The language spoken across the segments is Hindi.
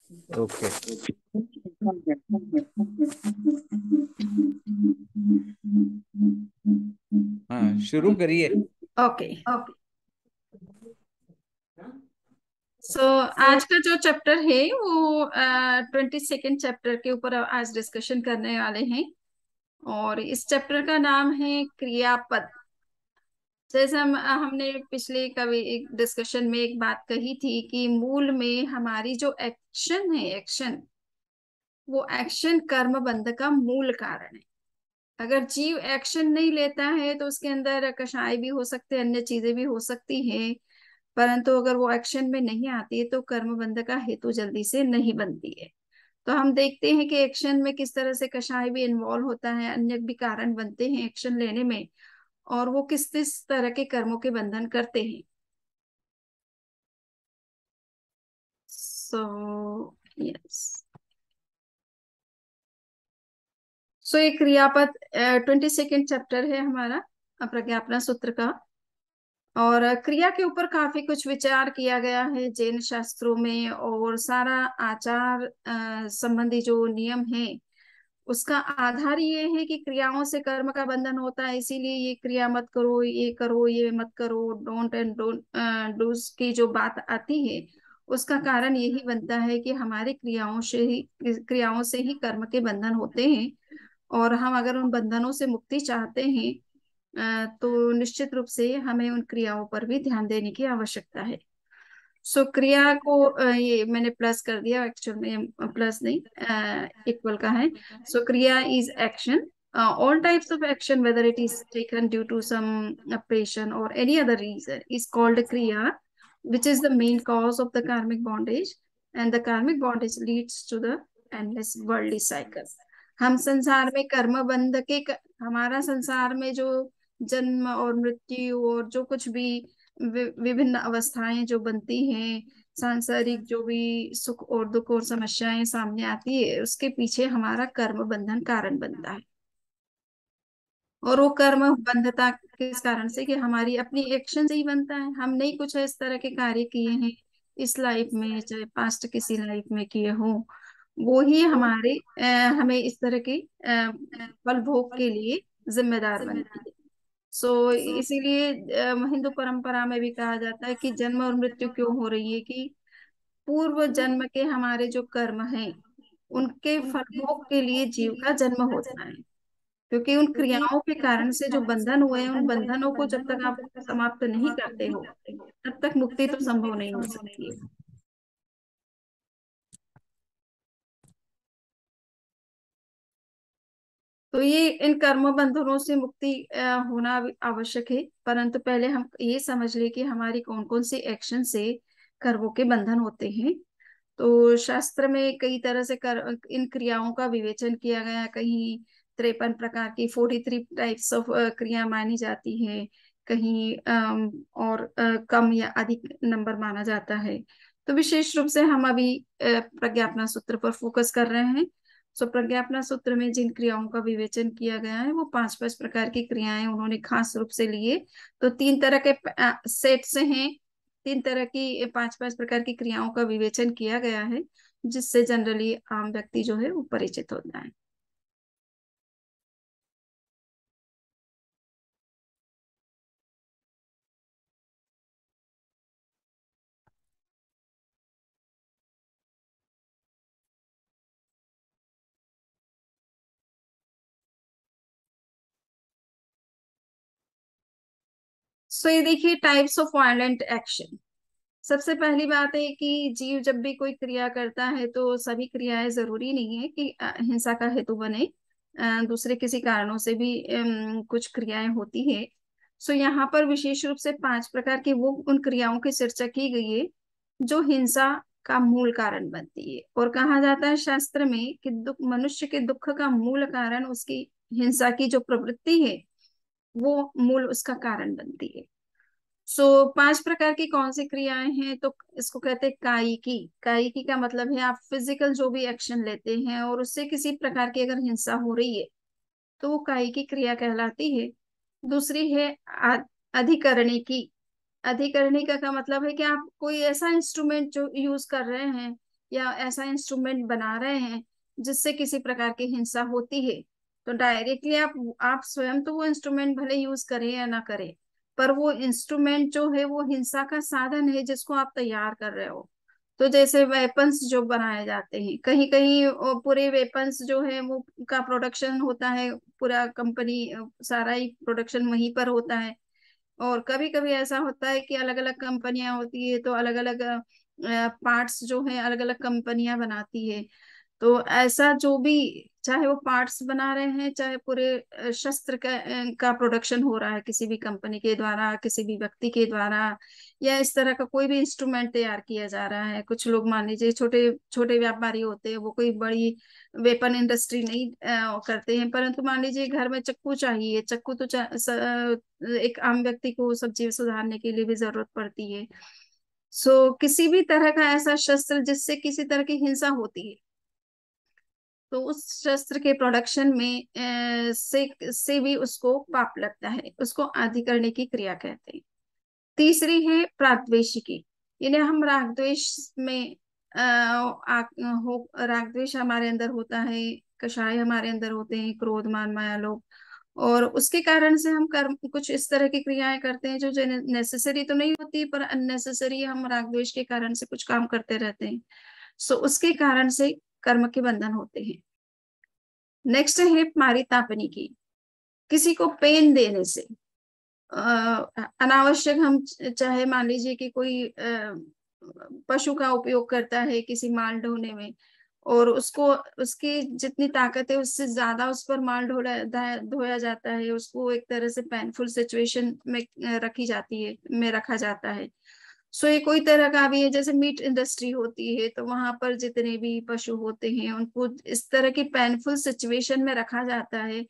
ओके। हाँ, शुरू करिए। ओके। सो आज का जो चैप्टर है वो 22nd चैप्टर के ऊपर आज डिस्कशन करने वाले हैं। और इस चैप्टर का नाम है क्रियापद। जैसे हमने पिछले कभी एक डिस्कशन में एक बात कही थी कि मूल में हमारी जो एक्शन है, एक्शन, वो एक्शन कर्म बंध का मूल कारण है। अगर जीव एक्शन नहीं लेता है तो उसके अंदर कषाय भी हो सकते हैं, अन्य चीजें भी हो सकती हैं। परंतु अगर वो एक्शन में नहीं आती है तो कर्म बंध का हेतु जल्दी से नहीं बनती है। तो हम देखते हैं कि एक्शन में किस तरह से कषाय भी इन्वॉल्व होता है, अन्य भी कारण बनते हैं एक्शन लेने में, और वो किस किस तरह के कर्मों के बंधन करते हैं। So yes. सो ये क्रियापद 22nd चैप्टर है हमारा प्रज्ञापना सूत्र का। और क्रिया के ऊपर काफी कुछ विचार किया गया है जैन शास्त्रों में, और सारा आचार संबंधी जो नियम है उसका आधार ये है कि क्रियाओं से कर्म का बंधन होता है। इसीलिए ये क्रिया मत करो, ये करो, ये मत करो, डोंट एंड डोंट डूज की जो बात आती है उसका कारण यही बनता है कि हमारे क्रियाओं से ही कर्म के बंधन होते हैं। और हम अगर उन बंधनों से मुक्ति चाहते हैं तो निश्चित रूप से हमें उन क्रियाओं पर भी ध्यान देने की आवश्यकता है। सो क्रिया को ये मैंने प्लस कर दिया, एक्चुअल में प्लस नहीं, इक्वल का है। सो क्रिया is action, all types of action whether it is taken due to some oppression or any other reason is called kriya, which is the main cause of the karmic bondage, and the karmic bondage leads to the endless worldly cycle. हम संसार में कर्म बंध के हमारा संसार में जो जन्म और मृत्यु और जो कुछ भी विभिन्न अवस्थाएं जो बनती हैं, सांसारिक जो भी सुख और दुख और समस्याएं सामने आती है, उसके पीछे हमारा कर्म बंधन कारण बनता है। और वो कर्म बंधता किस कारण से कि हमारी अपनी एक्शन से ही बनता है। हमने ही कुछ इस तरह के कार्य किए हैं इस लाइफ में, चाहे पास्ट किसी लाइफ में किए हों, वो ही हमारे हमें इस तरह के फल भोग के लिए जिम्मेदार बनती है। सो इसीलिए हिंदू परंपरा में भी कहा जाता है कि जन्म और मृत्यु क्यों हो रही है, कि पूर्व जन्म के हमारे जो कर्म हैं उनके फल भोग के लिए जीव का जन्म होता है। क्योंकि उन क्रियाओं के कारण से जो बंधन हुए हैं, उन बंधनों को जब तक आप समाप्त नहीं करते हो तब तक मुक्ति तो संभव नहीं हो सकती है। तो ये इन कर्म बंधनों से मुक्ति होना भी आवश्यक है। परंतु पहले हम ये समझ ले कि हमारी कौन कौन सी एक्शन से कर्मों के बंधन होते हैं। तो शास्त्र में कई तरह से इन क्रियाओं का विवेचन किया गया। कहीं 53 प्रकार की 43 टाइप्स ऑफ क्रिया मानी जाती है, कहीं और कम या अधिक नंबर माना जाता है। तो विशेष रूप से हम अभी प्रज्ञापना सूत्र पर फोकस कर रहे हैं। सो प्रज्ञापना सूत्र में जिन क्रियाओं का विवेचन किया गया है वो पांच पांच प्रकार की क्रियाएं उन्होंने खास रूप से लिए। तो तीन तरह के सेट से हैं, तीन तरह की पांच पांच प्रकार की क्रियाओं का विवेचन किया गया है, जिससे जनरली आम व्यक्ति जो है वो परिचित होता है। सो ये देखिए, टाइप्स ऑफ वायलेंट एक्शन। सबसे पहली बात है कि जीव जब भी कोई क्रिया करता है तो सभी क्रियाएं जरूरी नहीं है कि हिंसा का हेतु बने। दूसरे किसी कारणों से भी कुछ क्रियाएं होती है। सो यहाँ पर विशेष रूप से पांच प्रकार की वो उन क्रियाओं की चर्चा की गई है जो हिंसा का मूल कारण बनती है। और कहा जाता है शास्त्र में कि दुख, मनुष्य के दुख का मूल कारण उसकी हिंसा की जो प्रवृत्ति है वो मूल उसका कारण बनती है। सो पांच प्रकार की कौन सी क्रियाएं हैं, तो इसको कहते हैं कायिकी। कायिकी का मतलब है आप फिजिकल जो भी एक्शन लेते हैं और उससे किसी प्रकार की अगर हिंसा हो रही है तो वो कायिकी क्रिया कहलाती है। दूसरी है अधिकरणी की। अधिकरणी का मतलब है कि आप कोई ऐसा इंस्ट्रूमेंट जो यूज कर रहे हैं, या ऐसा इंस्ट्रूमेंट बना रहे हैं जिससे किसी प्रकार की हिंसा होती है, तो डायरेक्टली आप स्वयं तो वो इंस्ट्रूमेंट भले यूज करें या ना करें, पर वो इंस्ट्रूमेंट जो है वो हिंसा का साधन है जिसको आप तैयार कर रहे हो। तो जैसे वेपन्स जो बनाए जाते हैं, कहीं कहीं पूरे वेपन्स जो है वो का प्रोडक्शन होता है, पूरा कंपनी सारा ही प्रोडक्शन वहीं पर होता है। और कभी कभी ऐसा होता है कि अलग अलग कंपनियां होती है, तो अलग अलग पार्ट्स जो है अलग अलग कंपनियां बनाती है। तो ऐसा जो भी, चाहे वो पार्ट्स बना रहे हैं, चाहे पूरे शस्त्र का प्रोडक्शन हो रहा है किसी भी कंपनी के द्वारा, किसी भी व्यक्ति के द्वारा, या इस तरह का कोई भी इंस्ट्रूमेंट तैयार किया जा रहा है। कुछ लोग मान लीजिए छोटे छोटे व्यापारी होते हैं, वो कोई बड़ी वेपन इंडस्ट्री नहीं करते हैं, परंतु मान लीजिए घर में चक्कू चाहिए, चक्कू तो एक आम व्यक्ति को सब्जी सुधारने के लिए भी जरूरत पड़ती है। सो किसी भी तरह का ऐसा शस्त्र जिससे किसी तरह की हिंसा होती है, तो उस शस्त्र के प्रोडक्शन में से भी उसको पाप लगता है, उसको आधिकरण्य की क्रिया कहते हैं। तीसरी है प्राद्वेषिकी। इन्हें हम राग द्वेष में राग द्वेष हमारे अंदर होता है, कषाय हमारे अंदर होते हैं, क्रोध मान माया लोभ, और उसके कारण से हम कर्म कुछ इस तरह की क्रियाएं करते हैं जो नेसेसरी तो नहीं होती, पर अननेसेसरी हम राग द्वेष के कारण से कुछ काम करते रहते हैं। सो उसके कारण से कर्म के बंधन होते हैं। नेक्स्ट है मारितापनी की। किसी को पेन देने से, अनावश्यक हम चाहे मान लीजिए कि कोई पशु का उपयोग करता है किसी माल ढोने में, और उसको उसकी जितनी ताकत है उससे ज्यादा उस पर माल धोया जाता है, उसको एक तरह से पेनफुल सिचुएशन में रखी जाती है, में रखा जाता है। सो ये कोई तरह का भी है, जैसे मीट इंडस्ट्री होती है तो वहां पर जितने भी पशु होते हैं उनको इस तरह की पेनफुल सिचुएशन में रखा जाता है।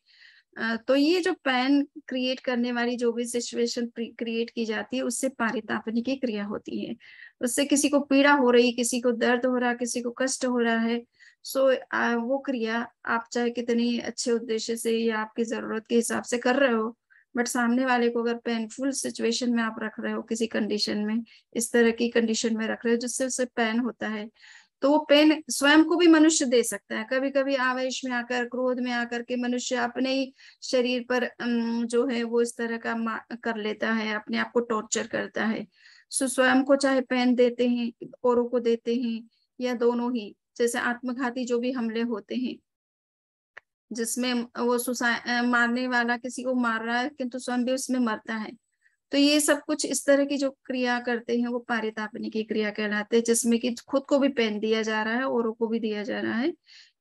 तो ये जो पेन क्रिएट करने वाली जो भी सिचुएशन क्रिएट की जाती है, उससे पारितापनी की क्रिया होती है। उससे किसी को पीड़ा हो रही, किसी को दर्द हो रहा, किसी को कष्ट हो रहा है, सो वो क्रिया आप चाहे कितनी अच्छे उद्देश्य से या आपकी जरूरत के हिसाब से कर रहे हो, बट सामने वाले को अगर पेनफुल सिचुएशन में आप रख रहे हो, किसी कंडीशन में, इस तरह की कंडीशन में रख रहे हो जिससे उसे पेन होता है, तो वो पेन स्वयं को भी मनुष्य दे सकता है। कभी कभी आवेश में आकर, क्रोध में आकर के मनुष्य अपने ही शरीर पर जो है वो इस तरह का कर लेता है, अपने आप को टॉर्चर करता है। सो स्वयं को चाहे पेन देते हैं, औरों को देते हैं, या दोनों ही, जैसे आत्मघाती जो भी हमले होते हैं जिसमें वो मारने वाला किसी को मार रहा है किंतु स्वयं भी उसमें मरता है, तो ये सब कुछ इस तरह की जो क्रिया करते हैं वो पारितापनी की क्रिया कहलाते हैं, जिसमें कि खुद को भी पेन दिया जा रहा है, औरों को भी दिया जा रहा है,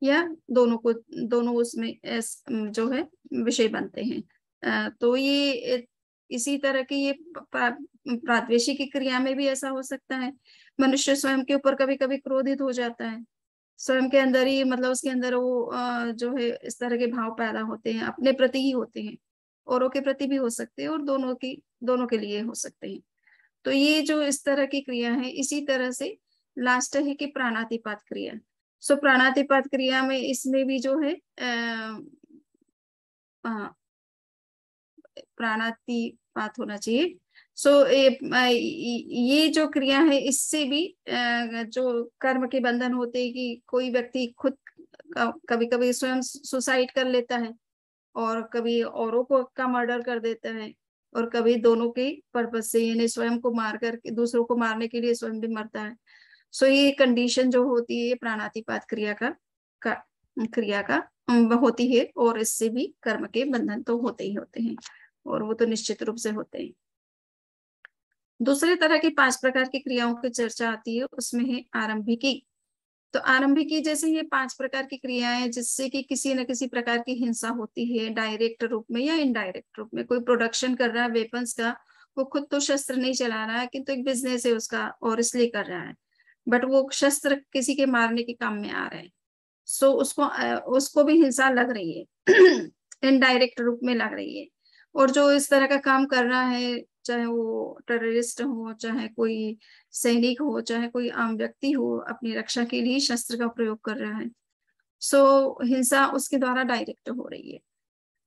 या दोनों उसमें जो है विषय बनते हैं। तो ये इसी तरह की ये प्राद्वेषी की क्रिया में भी ऐसा हो सकता है। मनुष्य स्वयं के ऊपर कभी कभी क्रोधित हो जाता है, स्वयं के अंदर ही, मतलब उसके अंदर वो जो है इस तरह के भाव पैदा होते हैं, अपने प्रति ही होते हैं, औरों के प्रति भी हो सकते हैं, और दोनों के लिए हो सकते हैं। तो ये जो इस तरह की क्रिया है, इसी तरह से लास्ट है कि प्राणातिपात क्रिया। सो प्राणातिपात क्रिया में इसमें भी जो है प्राणातिपात होना चाहिए। सो ये जो क्रिया है इससे भी जो कर्म के बंधन होते हैं कि कोई व्यक्ति खुद कभी कभी स्वयं सुसाइड कर लेता है, और कभी औरों को का मर्डर कर देता है, और कभी दोनों के पर्पज से, यानी स्वयं को मार कर दूसरों को मारने के लिए स्वयं भी मरता है। सो ये कंडीशन जो होती है प्राणातिपात का क्रिया का होती है, और इससे भी कर्म के बंधन तो होते ही होते हैं, और वो तो निश्चित रूप से होते हैं। दूसरे तरह की 5 प्रकार की क्रियाओं की चर्चा आती है, उसमें है आरंभिकी। तो आरंभिकी जैसे ये 5 प्रकार की क्रियाएं जिससे कि किसी न किसी प्रकार की हिंसा होती है, डायरेक्ट रूप में या इनडायरेक्ट रूप में। कोई प्रोडक्शन कर रहा है वेपन्स का, वो खुद तो शस्त्र नहीं चला रहा है किंतु एक बिजनेस है उसका और इसलिए कर रहा है, बट वो शस्त्र किसी के मारने के काम में आ रहे हैं। सो उसको भी हिंसा लग रही है इनडायरेक्ट रूप में लग रही है। और जो इस तरह का काम कर रहा है, चाहे वो टेररिस्ट हो, चाहे कोई सैनिक हो, चाहे कोई आम व्यक्ति हो, अपनी रक्षा के लिए शस्त्र का प्रयोग कर रहा है, सो हिंसा उसके द्वारा डायरेक्ट हो रही है।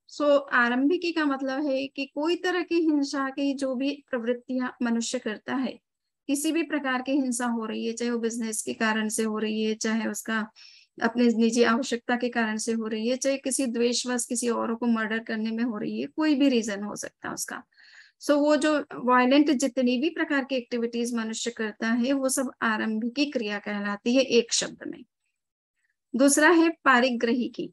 सो आरंभिकी का मतलब है कि कोई तरह की हिंसा की जो भी प्रवृत्तियां मनुष्य करता है, किसी भी प्रकार की हिंसा हो रही है, चाहे वो बिजनेस के कारण से हो रही है, चाहे उसका अपने निजी आवश्यकता के कारण से हो रही है, चाहे किसी द्वेषवश किसी और को मर्डर करने में हो रही है, कोई भी रीजन हो सकता है उसका। सो वो जो वायलेंट जितनी भी प्रकार की एक्टिविटीज मनुष्य करता है वो सब आरंभिकी क्रिया कहलाती है, एक शब्द में। दूसरा है पारिग्रही की।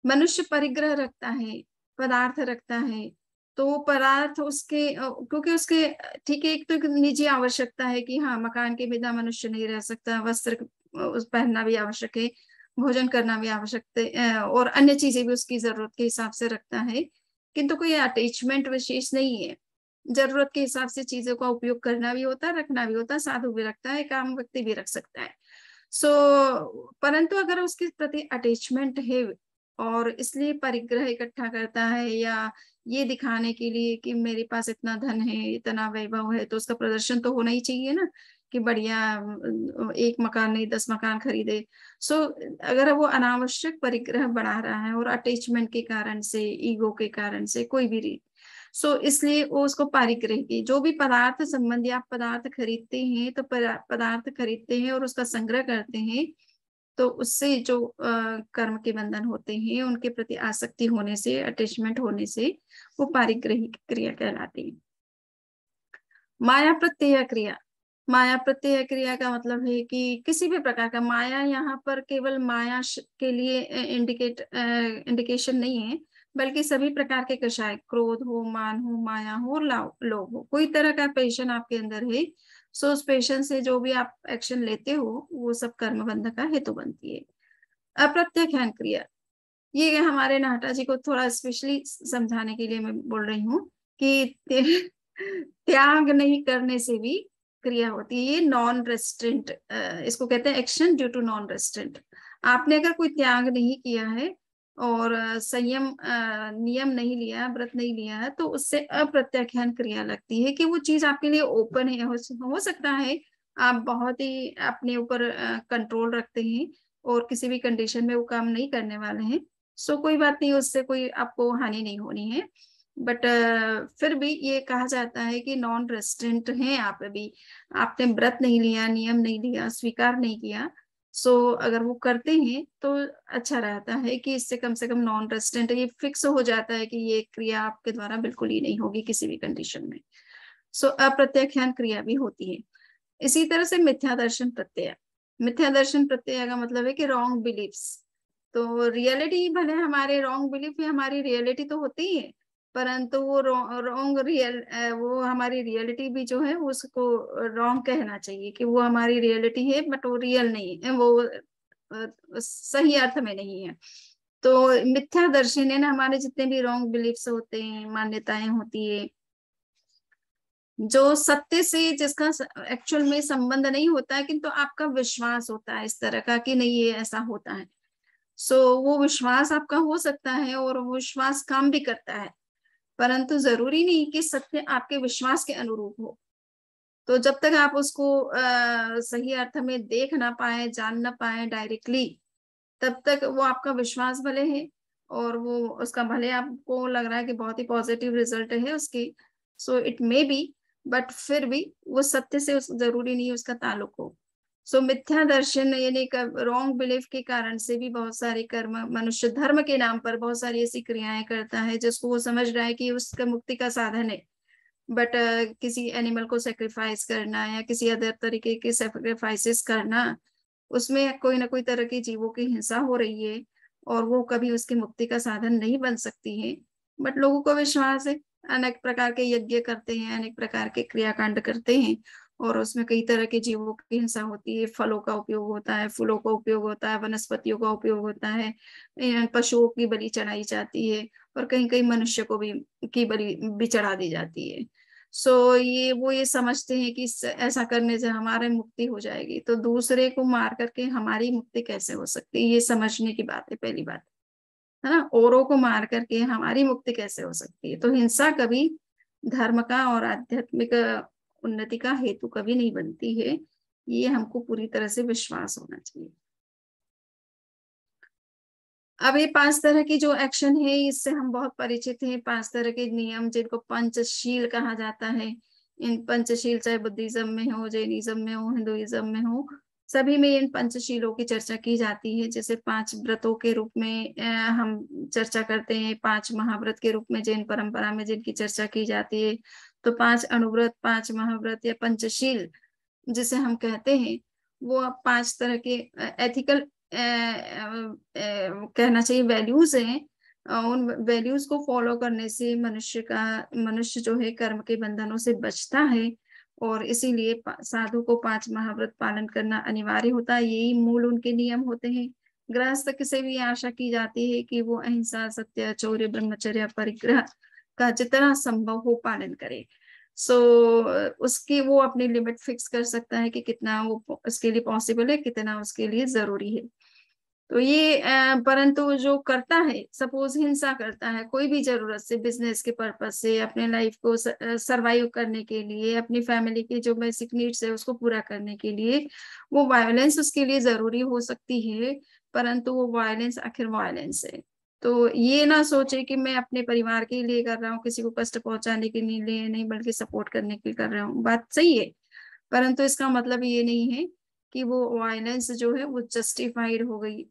मनुष्य परिग्रह रखता है, पदार्थ रखता है, तो वो पदार्थ उसके क्योंकि उसके ठीक है, एक तो एक निजी आवश्यकता है कि हाँ मकान के बिना मनुष्य नहीं रह सकता, वस्त्र उस पहनना भी आवश्यक है, भोजन करना भी आवश्यक है, और अन्य चीजें भी उसकी जरूरत के हिसाब से रखता है, किंतु कोई अटैचमेंट विशेष नहीं है। जरूरत के हिसाब से चीजों का उपयोग करना भी होता है, रखना भी होता है, साधु भी रखता है, काम व्यक्ति भी रख सकता है। सो परंतु अगर उसके प्रति अटैचमेंट है और इसलिए परिग्रह इकट्ठा करता है, या ये दिखाने के लिए कि मेरे पास इतना धन है, इतना वैभव है, तो उसका प्रदर्शन तो होना ही चाहिए ना, कि बढ़िया एक मकान नहीं 10 मकान खरीदे। सो अगर वो अनावश्यक परिग्रह बढ़ा रहा है और अटैचमेंट के कारण से, ईगो के कारण से, कोई भी रीत, सो इसलिए वो उसको पारिग्रह की, जो भी पदार्थ संबंधी आप पदार्थ खरीदते हैं, तो पदार्थ खरीदते हैं और उसका संग्रह करते हैं, तो उससे जो कर्म के बंधन होते हैं उनके प्रति आसक्ति होने से, अटैचमेंट होने से, वो पारिग्रही क्रिया कहलाती है। माया प्रत्यय क्रिया। माया प्रत्यय क्रिया का मतलब है कि किसी भी प्रकार का माया, यहाँ पर केवल माया के लिए इंडिकेशन नहीं है, बल्कि सभी प्रकार के कषाय, क्रोध हो, मान हो, माया हो, लोभ हो, कोई तरह का पेशन आपके अंदर है, सो उस पेशन से जो भी आप एक्शन लेते हो वो सब कर्म बंध का हेतु बनती है। अप्रत्याख्यान क्रिया, ये हमारे नाटा जी को थोड़ा स्पेशली समझाने के लिए मैं बोल रही हूँ कि त्याग नहीं करने से भी क्रिया होती है। ये नॉन रेस्ट्रेंट, इसको कहते हैं action due to non restraint. आपने अगर कोई त्याग नहीं किया है और संयम नियम नहीं लिया, व्रत नहीं लिया है, तो उससे अप्रत्याख्यान क्रिया लगती है कि वो चीज आपके लिए ओपन है। हो सकता है आप बहुत ही अपने ऊपर कंट्रोल रखते हैं और किसी भी कंडीशन में वो काम नहीं करने वाले हैं, सो कोई बात नहीं, उससे कोई आपको हानि नहीं होनी है। बट फिर भी ये कहा जाता है कि नॉन रेस्ट्रेंट हैं आप अभी, आपने व्रत नहीं लिया, नियम नहीं लिया, स्वीकार नहीं किया, सो अगर वो करते हैं तो अच्छा रहता है कि इससे कम से कम नॉन रेस्ट्रेंट, ये फिक्स हो जाता है कि ये क्रिया आपके द्वारा बिल्कुल ही नहीं होगी किसी भी कंडीशन में। सो अप्रत्याख्यान क्रिया भी होती है। इसी तरह से मिथ्या दर्शन प्रत्यय। मिथ्या दर्शन प्रत्यय का मतलब है कि रॉन्ग बिलीफ्स, तो रियलिटी भले हमारे रॉन्ग बिलीफ ही हमारी रियलिटी तो होती ही है, परंतु वो रॉन्ग रियल, वो हमारी रियलिटी भी जो है उसको रॉन्ग कहना चाहिए कि वो हमारी रियलिटी है बट वो रियल नहीं है, वो सही अर्थ में नहीं है। तो मिथ्या दर्शन है ना, हमारे जितने भी रॉन्ग बिलीफ्स होते हैं, मान्यताएं होती है, जो सत्य से जिसका एक्चुअल में संबंध नहीं होता है, किंतु आपका विश्वास होता है इस तरह का कि नहीं ये ऐसा होता है, सो वो विश्वास आपका हो सकता है और वो विश्वास काम भी करता है, परंतु जरूरी नहीं कि सत्य आपके विश्वास के अनुरूप हो। तो जब तक आप उसको सही अर्थ में देख ना पाए, जान ना पाए डायरेक्टली, तब तक वो आपका विश्वास भले है और वो उसका भले आपको लग रहा है कि बहुत ही पॉजिटिव रिजल्ट है उसकी, so it may be, but फिर भी वो सत्य से जरूरी नहीं उसका ताल्लुक हो। सो मिथ्या दर्शन यानी रॉन्ग बिलीफ के कारण से भी बहुत सारे कर्म, मनुष्य धर्म के नाम पर बहुत सारी ऐसी क्रियाएं करता है जिसको वो समझ रहा है कि उसका मुक्ति का साधन है, बट किसी एनिमल को सेक्रीफाइस करना या किसी अदर तरीके के सेक्रीफाइसेस करना, उसमें कोई ना कोई तरह की जीवों की हिंसा हो रही है और वो कभी उसकी मुक्ति का साधन नहीं बन सकती है। बट लोगों को विश्वास है, अनेक प्रकार के यज्ञ करते हैं, अनेक प्रकार के क्रियाकांड करते हैं और उसमें कई तरह के जीवों की हिंसा होती है, फलों का उपयोग होता है, फूलों का उपयोग होता है, वनस्पतियों का उपयोग होता है, पशुओं की बलि चढ़ाई जाती है और कहीं कहीं मनुष्य को भी की बलि भी चढ़ा दी जाती है। सो ये वो ये समझते हैं कि ऐसा करने से हमारी मुक्ति हो जाएगी, तो दूसरे को मार करके हमारी मुक्ति कैसे हो सकती है, ये समझने की बात है, पहली बात है ना, औरों को मार करके हमारी मुक्ति कैसे हो सकती है। तो हिंसा कभी धर्म का और आध्यात्मिक उन्नति का हेतु कभी नहीं बनती है, ये हमको पूरी तरह से विश्वास होना चाहिए। अब ये 5 तरह की जो एक्शन है इससे हम बहुत परिचित हैं, 5 तरह के नियम जिनको पंचशील कहा जाता है, इन पंचशील चाहे बुद्धिज्म में हो, जैनिज्म में हो, हिंदुइज्म में हो, सभी में इन पंचशीलों की चर्चा की जाती है। जैसे 5 व्रतों के रूप में हम चर्चा करते हैं, 5 महाव्रत के रूप में जैन परंपरा में जिनकी चर्चा की जाती है। तो 5 अणुव्रत, 5 महाव्रत या पंचशील जिसे हम कहते हैं, वो अब 5 तरह के एथिकल कहना चाहिए वैल्यूज हैं। उन वैल्यूज को फॉलो करने से मनुष्य जो है कर्म के बंधनों से बचता है, और इसीलिए साधु को 5 महाव्रत पालन करना अनिवार्य होता है। यही मूल उनके नियम होते हैं। गृहस्थ से भी आशा की जाती है कि वो अहिंसा, सत्य, चौर्य, ब्रह्मचर्य, परिग्रह का जितना संभव हो पालन करे। सो उसकी वो अपनी लिमिट फिक्स कर सकता है कि कितना वो उसके लिए पॉसिबल है, कितना उसके लिए जरूरी है। तो ये परंतु जो करता है, सपोज हिंसा करता है कोई भी जरूरत से, बिजनेस के पर्पज से, अपने लाइफ को सरवाइव करने के लिए, अपनी फैमिली की जो बेसिक नीड्स है उसको पूरा करने के लिए, वो वायलेंस उसके लिए जरूरी हो सकती है, परंतु वो वायलेंस आखिर वायलेंस है। तो ये ना सोचे कि मैं अपने परिवार के लिए कर रहा हूँ, किसी को कष्ट पहुंचाने के लिए नहीं, बल्कि सपोर्ट करने के लिए कर रहा हूँ, बात सही है। परंतु इसका मतलब ये नहीं है कि वो वायलेंस जो है वो जस्टिफाइड हो गई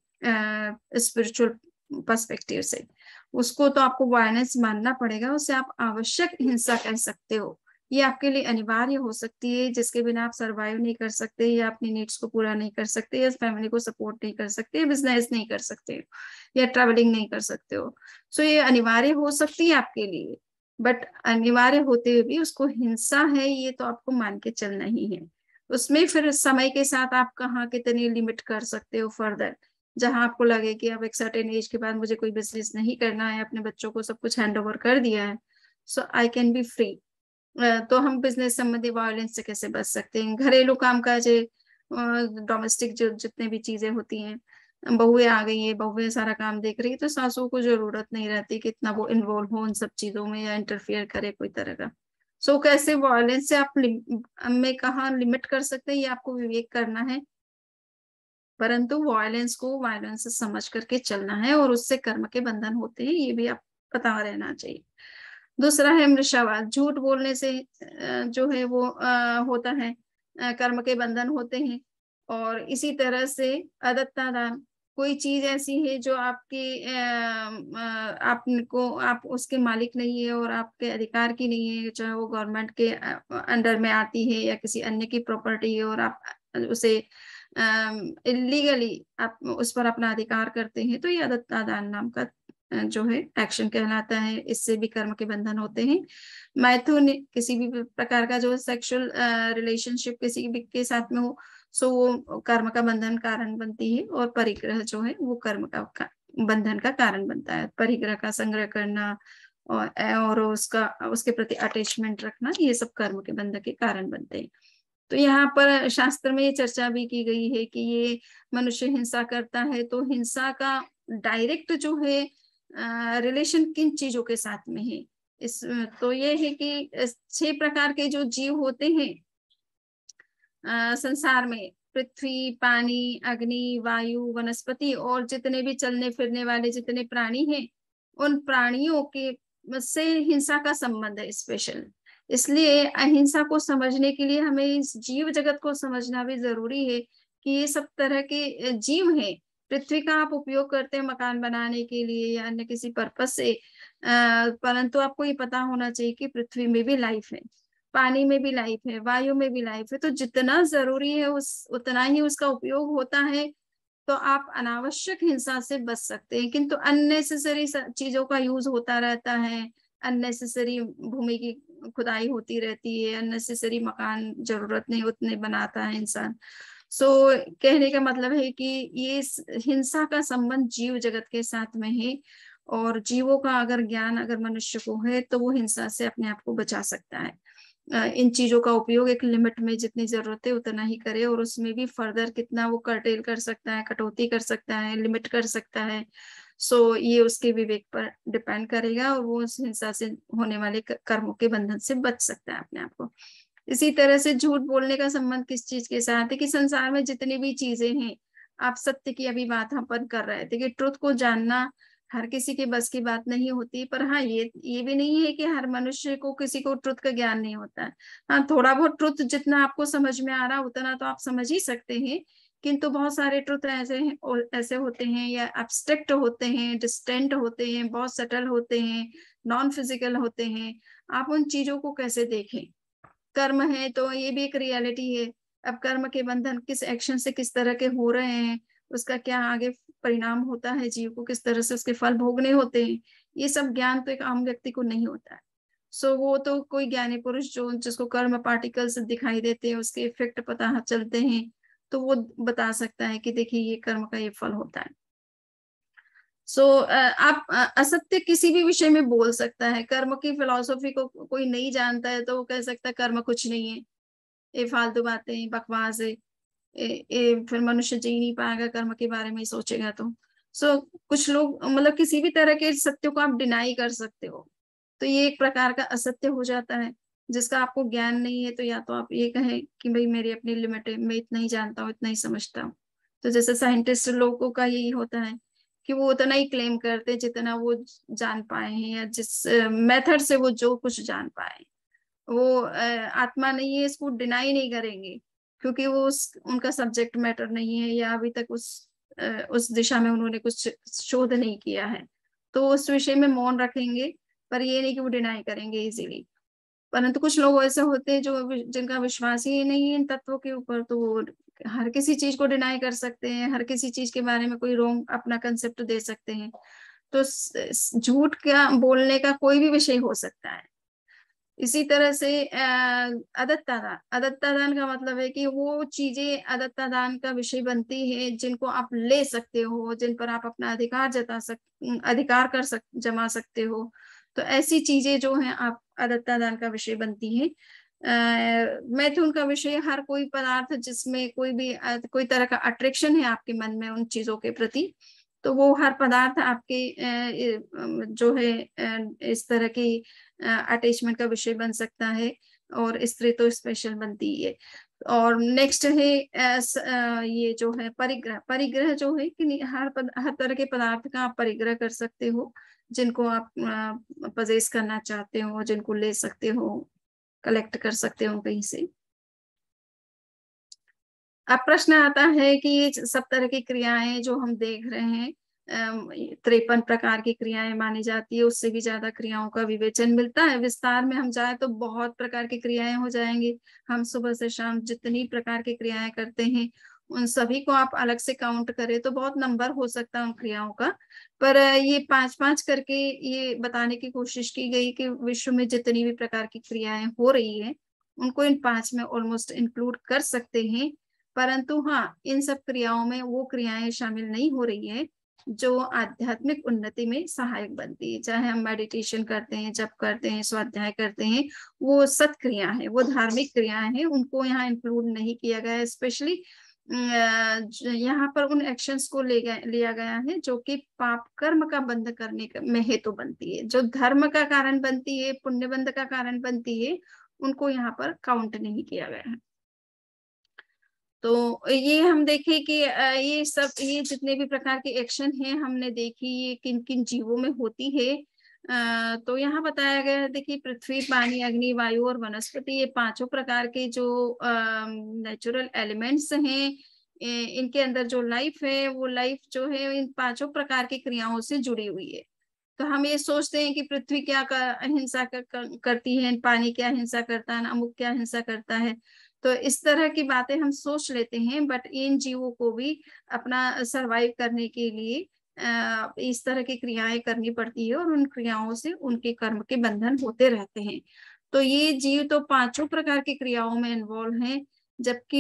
स्पिरिचुअल पर्सपेक्टिव से। उसको तो आपको वायलेंस मानना पड़ेगा, उसे आप आवश्यक हिंसा कह सकते हो। ये आपके लिए अनिवार्य हो सकती है, जिसके बिना आप सरवाइव नहीं कर सकते, या अपनी नीड्स को पूरा नहीं कर सकते, या फैमिली को सपोर्ट नहीं कर सकते, बिजनेस नहीं कर सकते, या ट्रेवलिंग नहीं कर सकते हो। सो ये अनिवार्य हो सकती है आपके लिए, बट अनिवार्य होते हुए भी उसको हिंसा है, ये तो आपको मान के चलना ही है। उसमें फिर समय के साथ आप कहाँ कितनी लिमिट कर सकते हो फर्दर, जहां आपको लगे कि अब एक सर्टेन एज के बाद मुझे कोई बिजनेस नहीं करना है, अपने बच्चों को सब कुछ हैंड ओवर कर दिया है, सो आई कैन बी फ्री। तो हम बिजनेस संबंधी वायलेंस से कैसे बच सकते हैं? घरेलू कामकाज, डोमेस्टिक जो जितने भी चीजें होती हैं, बहुएं आ गई है, बहुएं सारा काम देख रही है, तो सासुओं को जरूरत नहीं रहती कि इतना वो इन्वॉल्व हो उन सब चीजों में या इंटरफियर करे कोई तरह का। सो कैसे वायलेंस से आप में कहाँ लिमिट कर सकते हैं, ये आपको विवेक करना है। परंतु वायलेंस को वायलेंस समझ करके चलना है, और उससे कर्म के बंधन होते हैं, ये भी आप पता रहना चाहिए। दूसरा है मृषावाद, झूठ बोलने से जो है वो होता है, कर्म के बंधन होते हैं। और इसी तरह से अदत्ता दान, कोई चीज ऐसी है जो आपके आपको आप उसके मालिक नहीं है और आपके अधिकार की नहीं है, चाहे वो गवर्नमेंट के अंडर में आती है या किसी अन्य की प्रॉपर्टी है, और आप उसे इलीगली आप उस पर अपना अधिकार करते हैं, तो ये अदत्ता दान नाम का जो है एक्शन कहलाता है। इससे भी कर्म के बंधन होते हैं। मैथुन, किसी भी प्रकार का जो सेक्सुअल रिलेशनशिप किसी भी के साथ में हो, सो वो कर्म का बंधन कारण बनती है। और परिग्रह जो है वो कर्म का बंधन का कारण बनता है। परिग्रह का संग्रह करना और उसका उसके प्रति अटैचमेंट रखना, ये सब कर्म के बंधन के कारण बनते हैं। तो यहाँ पर शास्त्र में ये चर्चा भी की गई है कि ये मनुष्य हिंसा करता है, तो हिंसा का डायरेक्ट जो है रिलेशन किन चीजों के साथ में है। इस तो ये है कि 6 प्रकार के जो जीव होते हैं संसार में, पृथ्वी, पानी, अग्नि, वायु, वनस्पति, और जितने भी चलने फिरने वाले जितने प्राणी हैं, उन प्राणियों के से हिंसा का संबंध है स्पेशल। इसलिए अहिंसा को समझने के लिए हमें इस जीव जगत को समझना भी जरूरी है कि ये सब तरह के जीव हैं। पृथ्वी का आप उपयोग करते हैं मकान बनाने के लिए या अन्य किसी पर्पज से, परंतु आपको ये पता होना चाहिए कि पृथ्वी में भी लाइफ है, पानी में भी लाइफ है, वायु में भी लाइफ है। तो जितना जरूरी है उस उतना ही उसका उपयोग होता है, तो आप अनावश्यक हिंसा से बच सकते हैं। किंतु अननेसेसरी चीजों का यूज होता रहता है, अननेसेसरी भूमि की खुदाई होती रहती है, अननेसेसरी मकान जरूरत नहीं उतने बनाता है इंसान। सो कहने का मतलब है कि ये हिंसा का संबंध जीव जगत के साथ में है, और जीवों का अगर ज्ञान अगर मनुष्य को है तो वो हिंसा से अपने आप को बचा सकता है। इन चीजों का उपयोग एक लिमिट में जितनी जरूरत है उतना ही करे, और उसमें भी फर्दर कितना वो कर्टेल कर सकता है, कटौती कर सकता है, लिमिट कर सकता है। सो ये उसके विवेक पर डिपेंड करेगा, और वो उस हिंसा से होने वाले कर्मों के बंधन से बच सकता है अपने आप को। इसी तरह से झूठ बोलने का संबंध किस चीज के साथ है कि संसार में जितनी भी चीजें हैं, आप सत्य की अभी बात हम पर कर रहे थे कि ट्रुथ को जानना हर किसी के बस की बात नहीं होती, पर हाँ ये भी नहीं है कि हर मनुष्य को, किसी को ट्रुथ का ज्ञान नहीं होता है। हाँ, थोड़ा बहुत ट्रुथ जितना आपको समझ में आ रहा उतना तो आप समझ ही सकते हैं, किंतु बहुत सारे ट्रुथ ऐसे हैं, और ऐसे होते हैं या एब्स्ट्रैक्ट होते हैं, डिस्टेंट होते हैं, बहुत सटल होते हैं, नॉन फिजिकल होते हैं। आप उन चीजों को कैसे देखें। कर्म है तो ये भी एक रियलिटी है। अब कर्म के बंधन किस एक्शन से किस तरह के हो रहे हैं, उसका क्या आगे परिणाम होता है, जीव को किस तरह से उसके फल भोगने होते हैं, ये सब ज्ञान तो एक आम व्यक्ति को नहीं होता है। सो वो तो कोई ज्ञानी पुरुष जो जिसको कर्म पार्टिकल्स दिखाई देते हैं, उसके इफेक्ट पता चलते हैं, तो वो बता सकता है कि देखिए ये कर्म का ये फल होता है। सो आप असत्य किसी भी विषय में बोल सकता है। कर्म की फिलॉसफी को कोई नहीं जानता है तो वो कह सकता है कर्म कुछ नहीं है, ये फालतू बातें, बकवास है, फिर मनुष्य जी नहीं पाएगा कर्म के बारे में ही सोचेगा तो। कुछ लोग मतलब किसी भी तरह के सत्य को आप डिनाई कर सकते हो, तो ये एक प्रकार का असत्य हो जाता है, जिसका आपको ज्ञान नहीं है। तो या तो आप ये कहें कि भाई मेरी अपनी लिमिट है, मैं इतना ही जानता हूँ, इतना ही समझता हूँ। तो जैसे साइंटिस्ट लोगों का यही होता है कि वो उतना ही क्लेम करते हैं जितना वो जान पाए हैं, या जिस मेथड से वो जो कुछ जान पाए। वो आत्मा नहीं है इसको डिनाई नहीं करेंगे, क्योंकि वो उनका सब्जेक्ट मैटर नहीं है, या अभी तक उस दिशा में उन्होंने कुछ शोध नहीं किया है, तो उस विषय में मौन रखेंगे। पर ये नहीं कि वो डिनाई करेंगे इजीली। परंतु कुछ लोग ऐसे होते हैं जो जिनका विश्वास ही नहीं है इन तत्वों के ऊपर, तो वो हर किसी चीज को डिनाई कर सकते हैं, हर किसी चीज के बारे में कोई रोंग अपना कंसेप्ट दे सकते हैं। तो झूठ का बोलने का कोई भी विषय हो सकता है। इसी तरह से अदत्तादान, अदत्तादान का मतलब है कि वो चीजें अदत्तादान का विषय बनती है जिनको आप ले सकते हो, जिन पर आप अपना अधिकार जमा सकते हो। तो ऐसी चीजें जो हैं आप अदत्तादान का विषय बनती हैं। मैथुन का विषय हर कोई पदार्थ जिसमें कोई तरह का अट्रैक्शन है आपके मन में उन चीजों के प्रति, तो वो हर पदार्थ आपके जो है इस तरह की अटैचमेंट का विषय बन सकता है, और स्त्री तो स्पेशल बनती है। और नेक्स्ट है ये जो है परिग्रह। परिग्रह जो है कि हर तरह के पदार्थ का आप परिग्रह कर सकते हो, जिनको आप पजेस करना चाहते हो, जिनको ले सकते हो, कलेक्ट कर सकते हो कहीं से। अब प्रश्न आता है कि ये सब तरह की क्रियाएं जो हम देख रहे हैं, 53 प्रकार की क्रियाएं मानी जाती है, उससे भी ज्यादा क्रियाओं का विवेचन मिलता है। विस्तार में हम जाए तो बहुत प्रकार की क्रियाएं हो जाएंगी। हम सुबह से शाम जितनी प्रकार की क्रियाएं करते हैं, उन सभी को आप अलग से काउंट करें तो बहुत नंबर हो सकता है उन क्रियाओं का। पर ये 5-5 करके ये बताने की कोशिश की गई कि विश्व में जितनी भी प्रकार की क्रियाएं हो रही है, उनको इन 5 में ऑलमोस्ट इंक्लूड कर सकते हैं। परंतु हाँ, इन सब क्रियाओं में वो क्रियाएं शामिल नहीं हो रही है जो आध्यात्मिक उन्नति में सहायक बनती है। चाहे हम मेडिटेशन करते हैं, जप करते हैं, स्वाध्याय करते हैं, वो सत्क्रिया है, वो धार्मिक क्रियाएं हैं, उनको यहाँ इंक्लूड नहीं किया गया है। स्पेशली यहाँ पर उन एक्शंस को लिया गया है जो कि पाप कर्म का बंध करने में हेतु बनती है, जो धर्म का कारण बनती है, पुण्य बंध का कारण बनती है, उनको यहाँ पर काउंट नहीं किया गया है। तो ये हम देखें कि ये जितने भी प्रकार के एक्शन हैं हमने देखी, ये किन किन जीवों में होती है। तो यहाँ बताया गया है, देखिए पृथ्वी, पानी, अग्नि, वायु और वनस्पति, ये पांचों प्रकार के जो नेचुरल एलिमेंट्स हैं, इनके अंदर जो लाइफ है, वो लाइफ जो है इन पांचों प्रकार की क्रियाओं से जुड़ी हुई है। तो हम ये सोचते हैं कि पृथ्वी क्या हिंसा करती है, पानी क्या हिंसा करता है, अमुक क्या हिंसा करता है। तो इस तरह की बातें हम सोच लेते हैं, बट इन जीवों को भी अपना सरवाइव करने के लिए इस तरह की क्रियाएं करनी पड़ती है, और उन क्रियाओं से उनके कर्म के बंधन होते रहते हैं। तो ये जीव तो पांचों प्रकार की क्रियाओं में इन्वॉल्व हैं। जबकि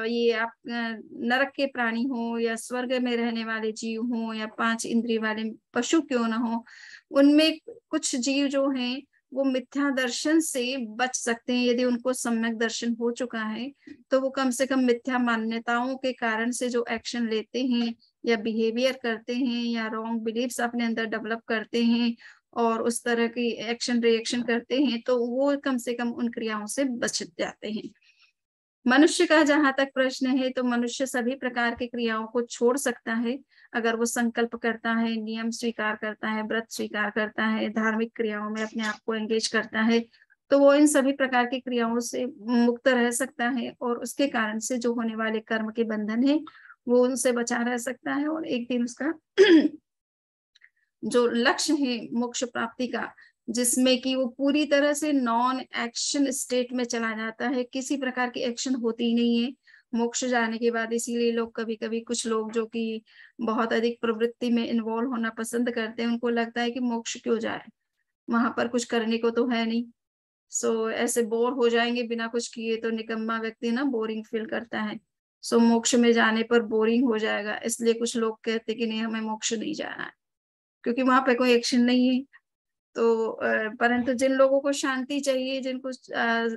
ये आप नरक के प्राणी हो, या स्वर्ग में रहने वाले जीव हो, या 5 इंद्रिय वाले पशु क्यों ना हो, उनमें कुछ जीव जो हैं वो मिथ्या दर्शन से बच सकते हैं। यदि उनको सम्यक दर्शन हो चुका है, तो वो कम से कम मिथ्या मान्यताओं के कारण से जो एक्शन लेते हैं, या बिहेवियर करते हैं, या रॉन्ग बिलीफ्स अपने अंदर डेवलप करते हैं, और उस तरह की एक्शन रिएक्शन करते हैं, तो वो कम से कम उन क्रियाओं से बच जाते हैं। मनुष्य का जहां तक प्रश्न है, तो मनुष्य सभी प्रकार की क्रियाओं को छोड़ सकता है अगर वो संकल्प करता है, नियम स्वीकार करता है, व्रत स्वीकार करता है, धार्मिक क्रियाओं में अपने आप को एंगेज करता है, तो वो इन सभी प्रकार की क्रियाओं से मुक्त रह सकता है, और उसके कारण से जो होने वाले कर्म के बंधन है वो उनसे बचा रह सकता है, और एक दिन उसका जो लक्ष्य है मोक्ष प्राप्ति का, जिसमें कि वो पूरी तरह से नॉन एक्शन स्टेट में चला जाता है, किसी प्रकार की एक्शन होती ही नहीं है मोक्ष जाने के बाद। इसीलिए लोग कभी कभी, कुछ लोग जो कि बहुत अधिक प्रवृत्ति में इन्वॉल्व होना पसंद करते हैं, उनको लगता है कि मोक्ष क्यों जाए, वहां पर कुछ करने को तो है नहीं, सो ऐसे बोर हो जाएंगे बिना कुछ किए, तो निकम्मा व्यक्ति ना बोरिंग फील करता है, सो मोक्ष में जाने पर बोरिंग हो जाएगा, इसलिए कुछ लोग कहते कि नहीं, हमें मोक्ष नहीं जाना है, क्योंकि वहां पे कोई एक्शन नहीं है। तो परंतु जिन लोगों को शांति चाहिए, जिनको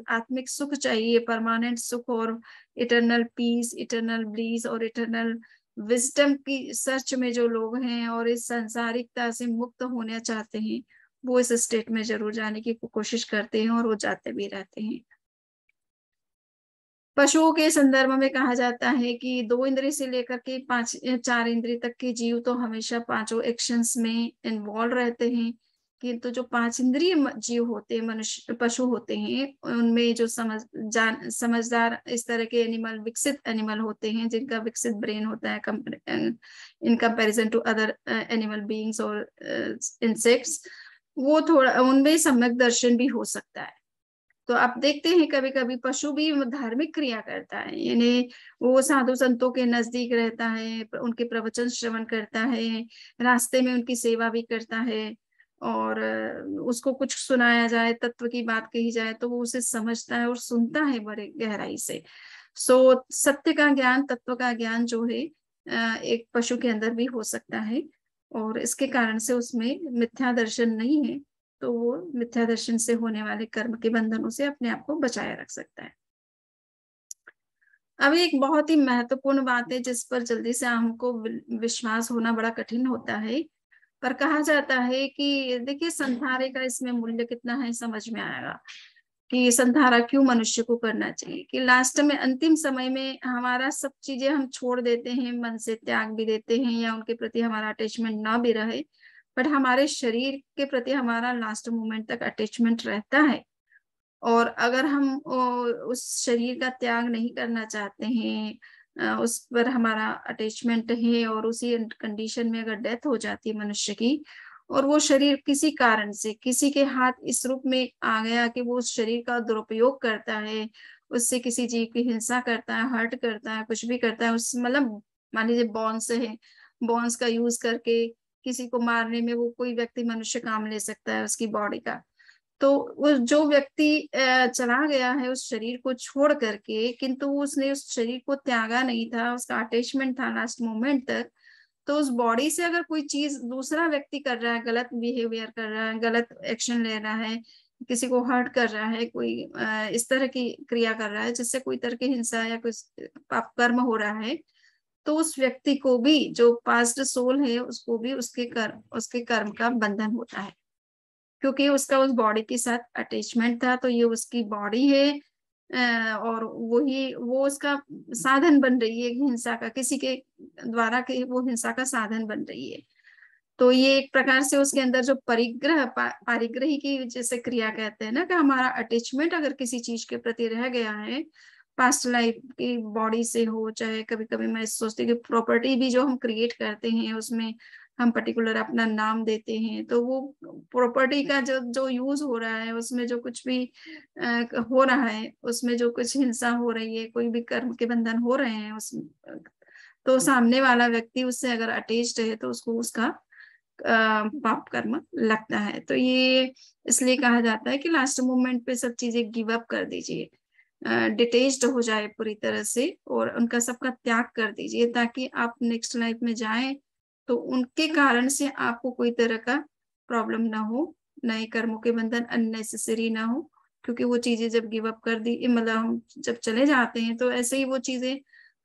आत्मिक सुख चाहिए, परमानेंट सुख और इटर्नल पीस, इटर्नल ब्लीस और इटर्नल विजडम की सर्च में जो लोग हैं, और इस सांसारिकता से मुक्त होना चाहते हैं, वो इस स्टेट में जरूर जाने की कोशिश करते हैं, और वो जाते भी रहते हैं। पशुओं के संदर्भ में कहा जाता है कि 2 इंद्रिय से लेकर के 5 4 इंद्रिय तक के जीव तो हमेशा पांचों एक्शंस में इन्वॉल्व रहते हैं, किंतु जो 5 इंद्रिय जीव होते हैं, मनुष्य पशु होते हैं, उनमें जो समझदार इस तरह के एनिमल, विकसित एनिमल होते हैं, जिनका विकसित ब्रेन होता है in comparison to other animal beings और इंसेक्ट्स, वो थोड़ा उनमें सम्यक दर्शन भी हो सकता है। तो आप देखते हैं कभी कभी पशु भी धार्मिक क्रिया करता है, यानी वो साधु संतों के नजदीक रहता है, उनके प्रवचन श्रवण करता है, रास्ते में उनकी सेवा भी करता है, और उसको कुछ सुनाया जाए, तत्व की बात कही जाए, तो वो उसे समझता है और सुनता है बड़े गहराई से। सो सत्य का ज्ञान, तत्व का ज्ञान जो है एक पशु के अंदर भी हो सकता है, और इसके कारण से उसमें मिथ्या दर्शन नहीं है, तो वो मिथ्या दर्शन से होने वाले कर्म के बंधनों से अपने आप को बचाए रख सकता है। अब एक बहुत ही महत्वपूर्ण बात है जिस पर जल्दी से हमको विश्वास होना बड़ा कठिन होता है, पर कहा जाता है कि देखिए संसारे का इसमें मूल्य कितना है समझ में आएगा, कि संधारा क्यों मनुष्य को करना चाहिए, कि लास्ट में अंतिम समय में हमारा सब चीजें हम छोड़ देते हैं, मन से त्याग भी देते हैं, या उनके प्रति हमारा अटैचमेंट ना भी रहे, बट हमारे शरीर के प्रति हमारा लास्ट मोमेंट तक अटैचमेंट रहता है। और अगर हम उस शरीर का त्याग नहीं करना चाहते हैं, उस पर हमारा अटैचमेंट है, और उसी कंडीशन में अगर डेथ हो जाती है मनुष्य की, और वो शरीर किसी कारण से किसी के हाथ इस रूप में आ गया कि वो उस शरीर का दुरुपयोग करता है, उससे किसी जीव की हिंसा करता है, हर्ट करता है, कुछ भी करता है, उस मतलब मान लीजिए बॉन्स है, बॉन्स का यूज करके किसी को मारने में वो कोई व्यक्ति मनुष्य काम ले सकता है उसकी बॉडी का। तो वो जो व्यक्ति चला गया है उस शरीर को छोड़ करके, किंतु उसने उस शरीर को त्यागा नहीं था, उसका अटैचमेंट था लास्ट मोमेंट तक, तो उस बॉडी से अगर कोई चीज दूसरा व्यक्ति कर रहा है, गलत बिहेवियर कर रहा है, गलत एक्शन ले रहा है, किसी को हर्ट कर रहा है, कोई इस तरह की क्रिया कर रहा है जिससे कोई तरह की हिंसा या कुछ पाप कर्म हो रहा है, तो उस व्यक्ति को भी, जो पास्ट सोल है, उसको भी उसके कर्म का बंधन होता है, क्योंकि उसका उस बॉडी के साथ अटैचमेंट था, तो ये उसकी बॉडी है, और वो उसका साधन बन रही है हिंसा का, किसी के द्वारा के वो हिंसा का साधन बन रही है। तो ये एक प्रकार से उसके अंदर जो पारिग्रही की जैसे क्रिया कहते हैं ना, कि हमारा अटैचमेंट अगर किसी चीज के प्रति रह गया है, पास्ट लाइफ की बॉडी से हो, चाहे कभी कभी मैं सोचती हूँ कि प्रॉपर्टी भी जो हम क्रिएट करते हैं उसमें हम पर्टिकुलर अपना नाम देते हैं, तो वो प्रॉपर्टी का जो जो यूज हो रहा है, उसमें जो कुछ भी हो रहा है, उसमें जो कुछ हिंसा हो रही है, कोई भी कर्म के बंधन हो रहे हैं उसमें, तो सामने वाला व्यक्ति उससे अगर अटैच्ड है तो उसको उसका पाप कर्म लगता है। तो ये इसलिए कहा जाता है कि लास्ट मोमेंट पे सब चीजें गिव अप कर दीजिए, डिटेच्ड हो जाए पूरी तरह से, और उनका सबका त्याग कर दीजिए, ताकि आप नेक्स्ट लाइफ में जाएं तो उनके कारण से आपको कोई तरह का प्रॉब्लम ना हो, नए कर्मों के बंधन अननेसेसरी ना हो, क्योंकि वो चीजें जब गिव अप कर दी, मतलब हम जब चले जाते हैं, तो ऐसे ही वो चीजें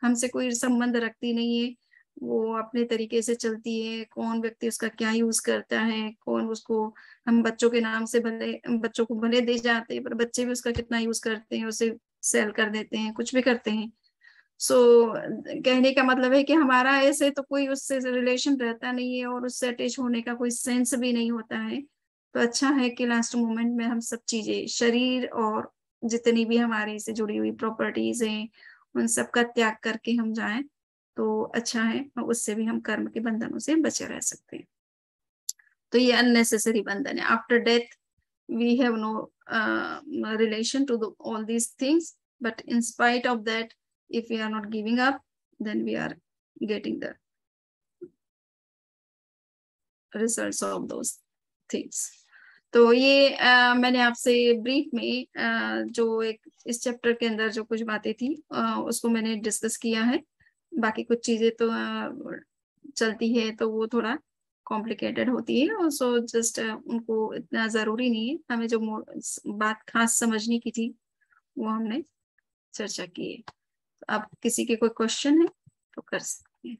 हमसे कोई संबंध रखती नहीं है, वो अपने तरीके से चलती है, कौन व्यक्ति उसका क्या यूज करता है, कौन उसको, हम बच्चों के नाम से भले बच्चों को भले दे जाते हैं, पर बच्चे भी उसका कितना यूज करते हैं, उसे सेल कर देते हैं, कुछ भी करते हैं। सो कहने का मतलब है कि हमारा ऐसे तो कोई उससे रिलेशन रहता नहीं है और उससे अटैच होने का कोई सेंस भी नहीं होता है। तो अच्छा है कि लास्ट मोमेंट में हम सब चीजें, शरीर और जितनी भी हमारे से जुड़ी हुई प्रॉपर्टीज हैं, उन सब का त्याग करके हम जाएं तो अच्छा है, और उससे भी हम कर्म के बंधनों से बचे रह सकते हैं। तो ये अननेसेसरी बंधन है। After death we have no relation to all these things, but in spite of that, if we are not giving up, then we are getting the results of those things. तो ये मैंने आपसे ब्रीफ में जो एक इस चैप्टर के अंदर जो कुछ बातें थी उसको मैंने डिस्कस किया है। बाकी कुछ चीजें तो चलती है तो वो थोड़ा कॉम्प्लिकेटेड होती है, और सो जस्ट उनको इतना जरूरी नहीं है, हमें जो बात खास समझने की थी वो हमने चर्चा की है। तो अब किसी के कोई क्वेश्चन है तो कर सकते हैं।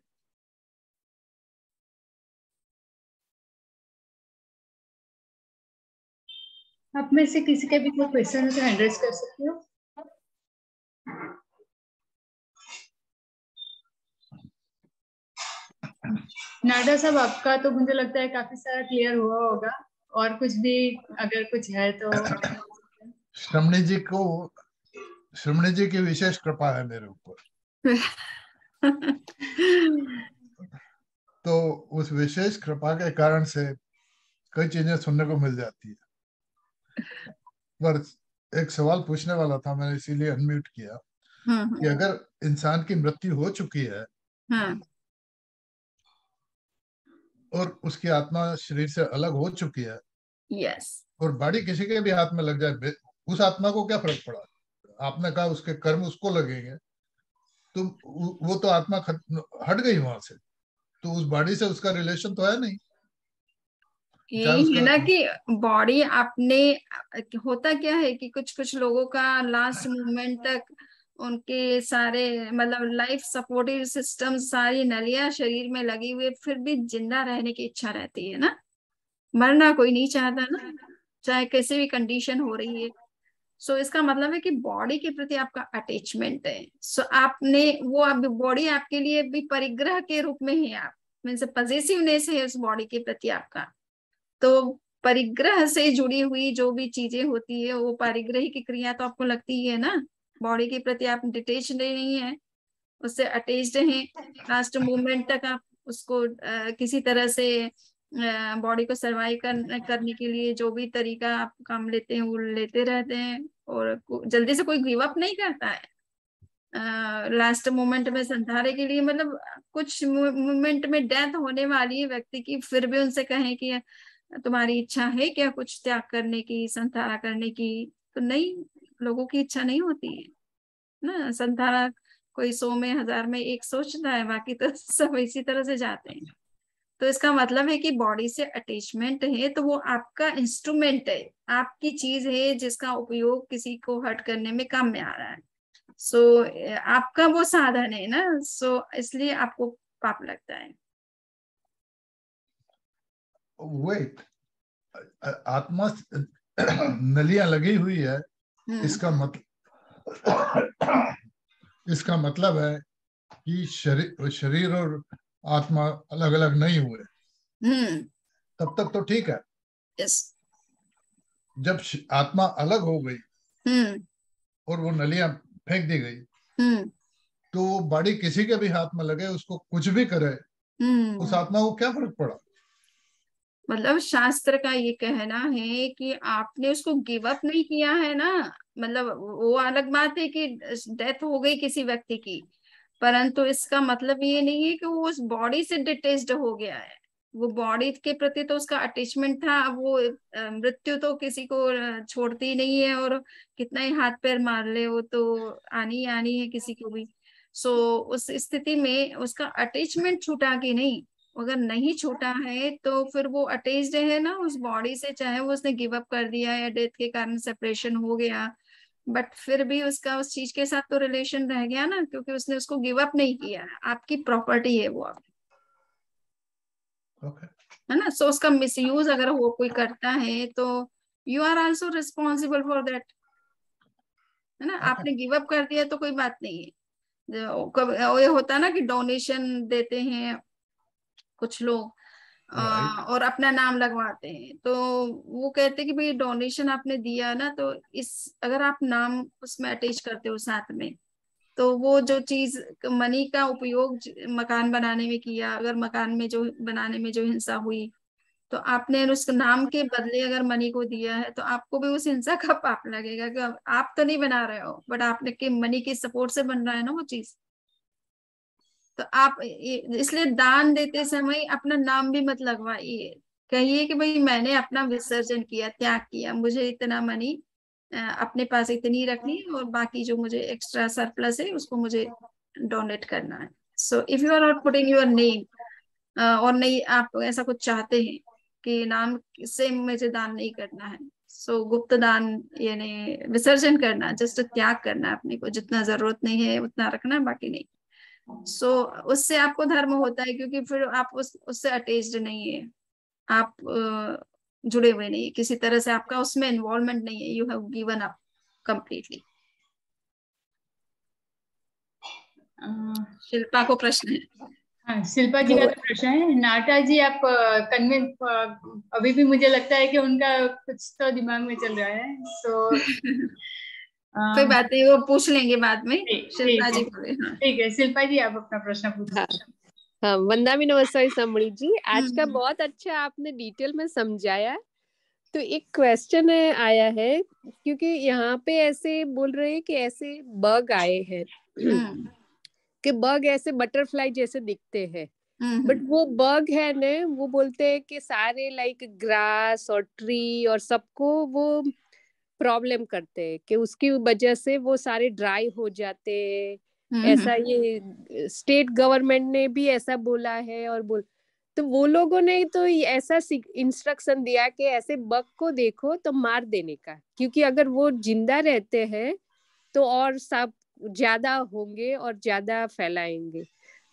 आप में से किसी के भी कोई क्वेश्चन है तो हैंड रेज कर सकते हो। नाडा साहब, आपका तो मुझे लगता है काफी सारा क्लियर हुआ होगा, और कुछ भी अगर कुछ है तो। श्रमणी जी की विशेष कृपा है मेरे ऊपर। तो उस विशेष कृपा के कारण से कई चीजें सुनने को मिल जाती है। पर एक सवाल पूछने वाला था, मैंने इसीलिए अनम्यूट किया कि अगर इंसान की मृत्यु हो चुकी है और उसकी आत्मा शरीर से अलग हो चुकी है, यस, और बॉडी किसी के भी हाथ में लग जाए, उस आत्मा को क्या फर्क पड़ा? आपने कहा उसके कर्म उसको लगेंगे, तो वो तो आत्मा हट गई वहां से, तो उस बॉडी से उसका रिलेशन तो है नहीं। यही है ना कि बॉडी आपने, होता क्या है कि कुछ कुछ लोगों का लास्ट मोमेंट तक उनके सारे मतलब लाइफ सपोर्टिव सिस्टम, सारी नलियां शरीर में लगी हुई, फिर भी जिंदा रहने की इच्छा रहती है ना। मरना कोई नहीं चाहता ना, चाहे कैसे भी कंडीशन हो रही है। सो इसका मतलब है कि बॉडी के प्रति आपका अटैचमेंट है। सो आपने वो, अब बॉडी आपके लिए भी परिग्रह के रूप में है, आप मीन्स पजेसिवनेस है उस बॉडी के प्रति आपका। तो परिग्रह से जुड़ी हुई जो भी चीजें होती है वो परिग्रह की क्रिया तो आपको लगती ही है ना। बॉडी के प्रति आप डिटेच नहीं है, उससे अटैच्ड हैं। लास्ट मोमेंट तक आप उसको किसी तरह से बॉडी को सर्वाइव करने के लिए जो भी तरीका आप काम लेते हैं वो लेते रहते हैं, और जल्दी से कोई गिव अप नहीं करता है लास्ट मोमेंट में संधारे के लिए। मतलब कुछ मोमेंट में डेथ होने वाली है व्यक्ति की, फिर भी उनसे कहें कि तुम्हारी इच्छा है क्या कुछ त्याग करने की, संधारा करने की, तो नहीं, लोगों की इच्छा नहीं होती है ना। संधारा कोई 100 में 1000 में एक सोचता है, बाकी तो सब इसी तरह से जाते हैं। तो इसका मतलब है कि बॉडी से अटैचमेंट है तो वो आपका इंस्ट्रूमेंट है, आपकी चीज है जिसका उपयोग किसी को हर्ट करने में काम में आ रहा है। सो आपका वो साधन है ना, सो इसलिए आपको पाप लगता है। वेट, आत्मा नलियां लगी हुई है, इसका इसका मतलब है कि शरीर और आत्मा अलग अलग नहीं हुए। तब तक तो ठीक है। यस, जब आत्मा अलग हो गई और वो नलियां फेंक दी गई, तो वो बॉडी किसी के भी हाथ में लगे, उसको कुछ भी करे, उस आत्मा को क्या फर्क पड़ा? मतलब शास्त्र का ये कहना है कि आपने उसको गिव अप नहीं किया है ना। मतलब वो अलग बात है कि डेथ हो गई किसी व्यक्ति की, परंतु इसका मतलब ये नहीं है कि वो उस बॉडी से डिटेच्ड हो गया है। वो बॉडी के प्रति तो उसका अटैचमेंट था। अब वो मृत्यु तो किसी को छोड़ती नहीं है, और कितना ही हाथ पैर मार ले वो तो आनी आनी है किसी को भी। सो उस स्थिति में उसका अटैचमेंट छूटा कि नहीं, अगर नहीं छूटा है तो फिर वो अटैच्ड है ना उस बॉडी से, चाहे वो उसने गिव अप कर दिया या डेथ के कारण सेपरेशन हो गया, बट फिर भी उसका उस चीज के साथ तो रिलेशन रह गया ना, क्योंकि उसने उसको गिव अप नहीं किया, आपकी प्रॉपर्टी है वो अब, है ना। सो उसका मिसयूज अगर वो कोई करता है तो you are also responsible for that. है ना। आपने गिव अप कर दिया तो कोई बात नहीं है। ये होता है ना कि डोनेशन देते हैं कुछ लोग राइट। और अपना नाम लगवाते हैं, तो वो कहते हैं कि भाई डोनेशन आपने दिया ना, तो इस अगर आप नाम उसमें अटैच करते हो साथ में, तो वो जो चीज मनी का उपयोग मकान बनाने में किया, अगर मकान में जो बनाने में जो हिंसा हुई, तो आपने उस नाम के बदले अगर मनी को दिया है, तो आपको भी उस हिंसा का पाप लगेगा कि आप तो नहीं बना रहे हो, बट आपने के मनी के सपोर्ट से बन रहा है ना वो चीज। तो आप इसलिए दान देते समय अपना नाम भी मत लगवाइए। कहिए कि भाई मैंने अपना विसर्जन किया, त्याग किया, मुझे इतना मनी अपने पास इतनी रखनी है, और बाकी जो मुझे एक्स्ट्रा सरप्लस है उसको मुझे डोनेट करना है। So if you are not putting your name, और नहीं आप ऐसा कुछ चाहते हैं कि नाम से मुझे दान नहीं करना है, सो गुप्त दान यानी विसर्जन करना, जस्ट त्याग करना, अपने को जितना जरूरत नहीं है उतना रखना, बाकी नहीं। सो उससे आपको धर्म होता है, क्योंकि फिर आप उससे अटैच्ड नहीं है, आप जुड़े हुए नहीं है किसी तरह से, आपका उसमें इन्वॉल्वमेंट नहीं है, you have given up completely. Shilpa को प्रश्न है। हाँ, शिल्पा जी का तो प्रश्न है। नाटा जी, आप कन्विंस, अभी भी मुझे लगता है कि उनका कुछ तो दिमाग में चल रहा है, तो कोई बात नहीं, वो पूछ लेंगे बाद में। ठीक शिल्पा जी है, बोले। हाँ ठीक है शिल्पा जी, आप अपना प्रश्न पूछिए। हाँ हाँ, वंदामी नमस्ते समड़ी जी, आज का हम्म। बहुत अच्छा आपने डिटेल में समझाया। तो एक क्वेश्चन आया है, क्योंकि यहाँ पे ऐसे बोल रहे हैं कि ऐसे बग आए हैं हम्म। कि बग ऐसे बटरफ्लाई जैसे दिखते हैं, बट हम्म। वो बग है ने, वो बोलते हैं कि सारे लाइक ग्रास और ट्री और सबको वो प्रॉब्लम करते हैं, कि उसकी वजह से वो सारे ड्राई हो जाते हैं। ऐसा ये स्टेट गवर्नमेंट ने भी ऐसा बोला है, और तो वो लोगों ने तो ऐसा इंस्ट्रक्शन दिया कि ऐसे बग को देखो तो मार देने का, क्योंकि अगर वो जिंदा रहते हैं तो और सब ज्यादा होंगे और ज्यादा फैलाएंगे।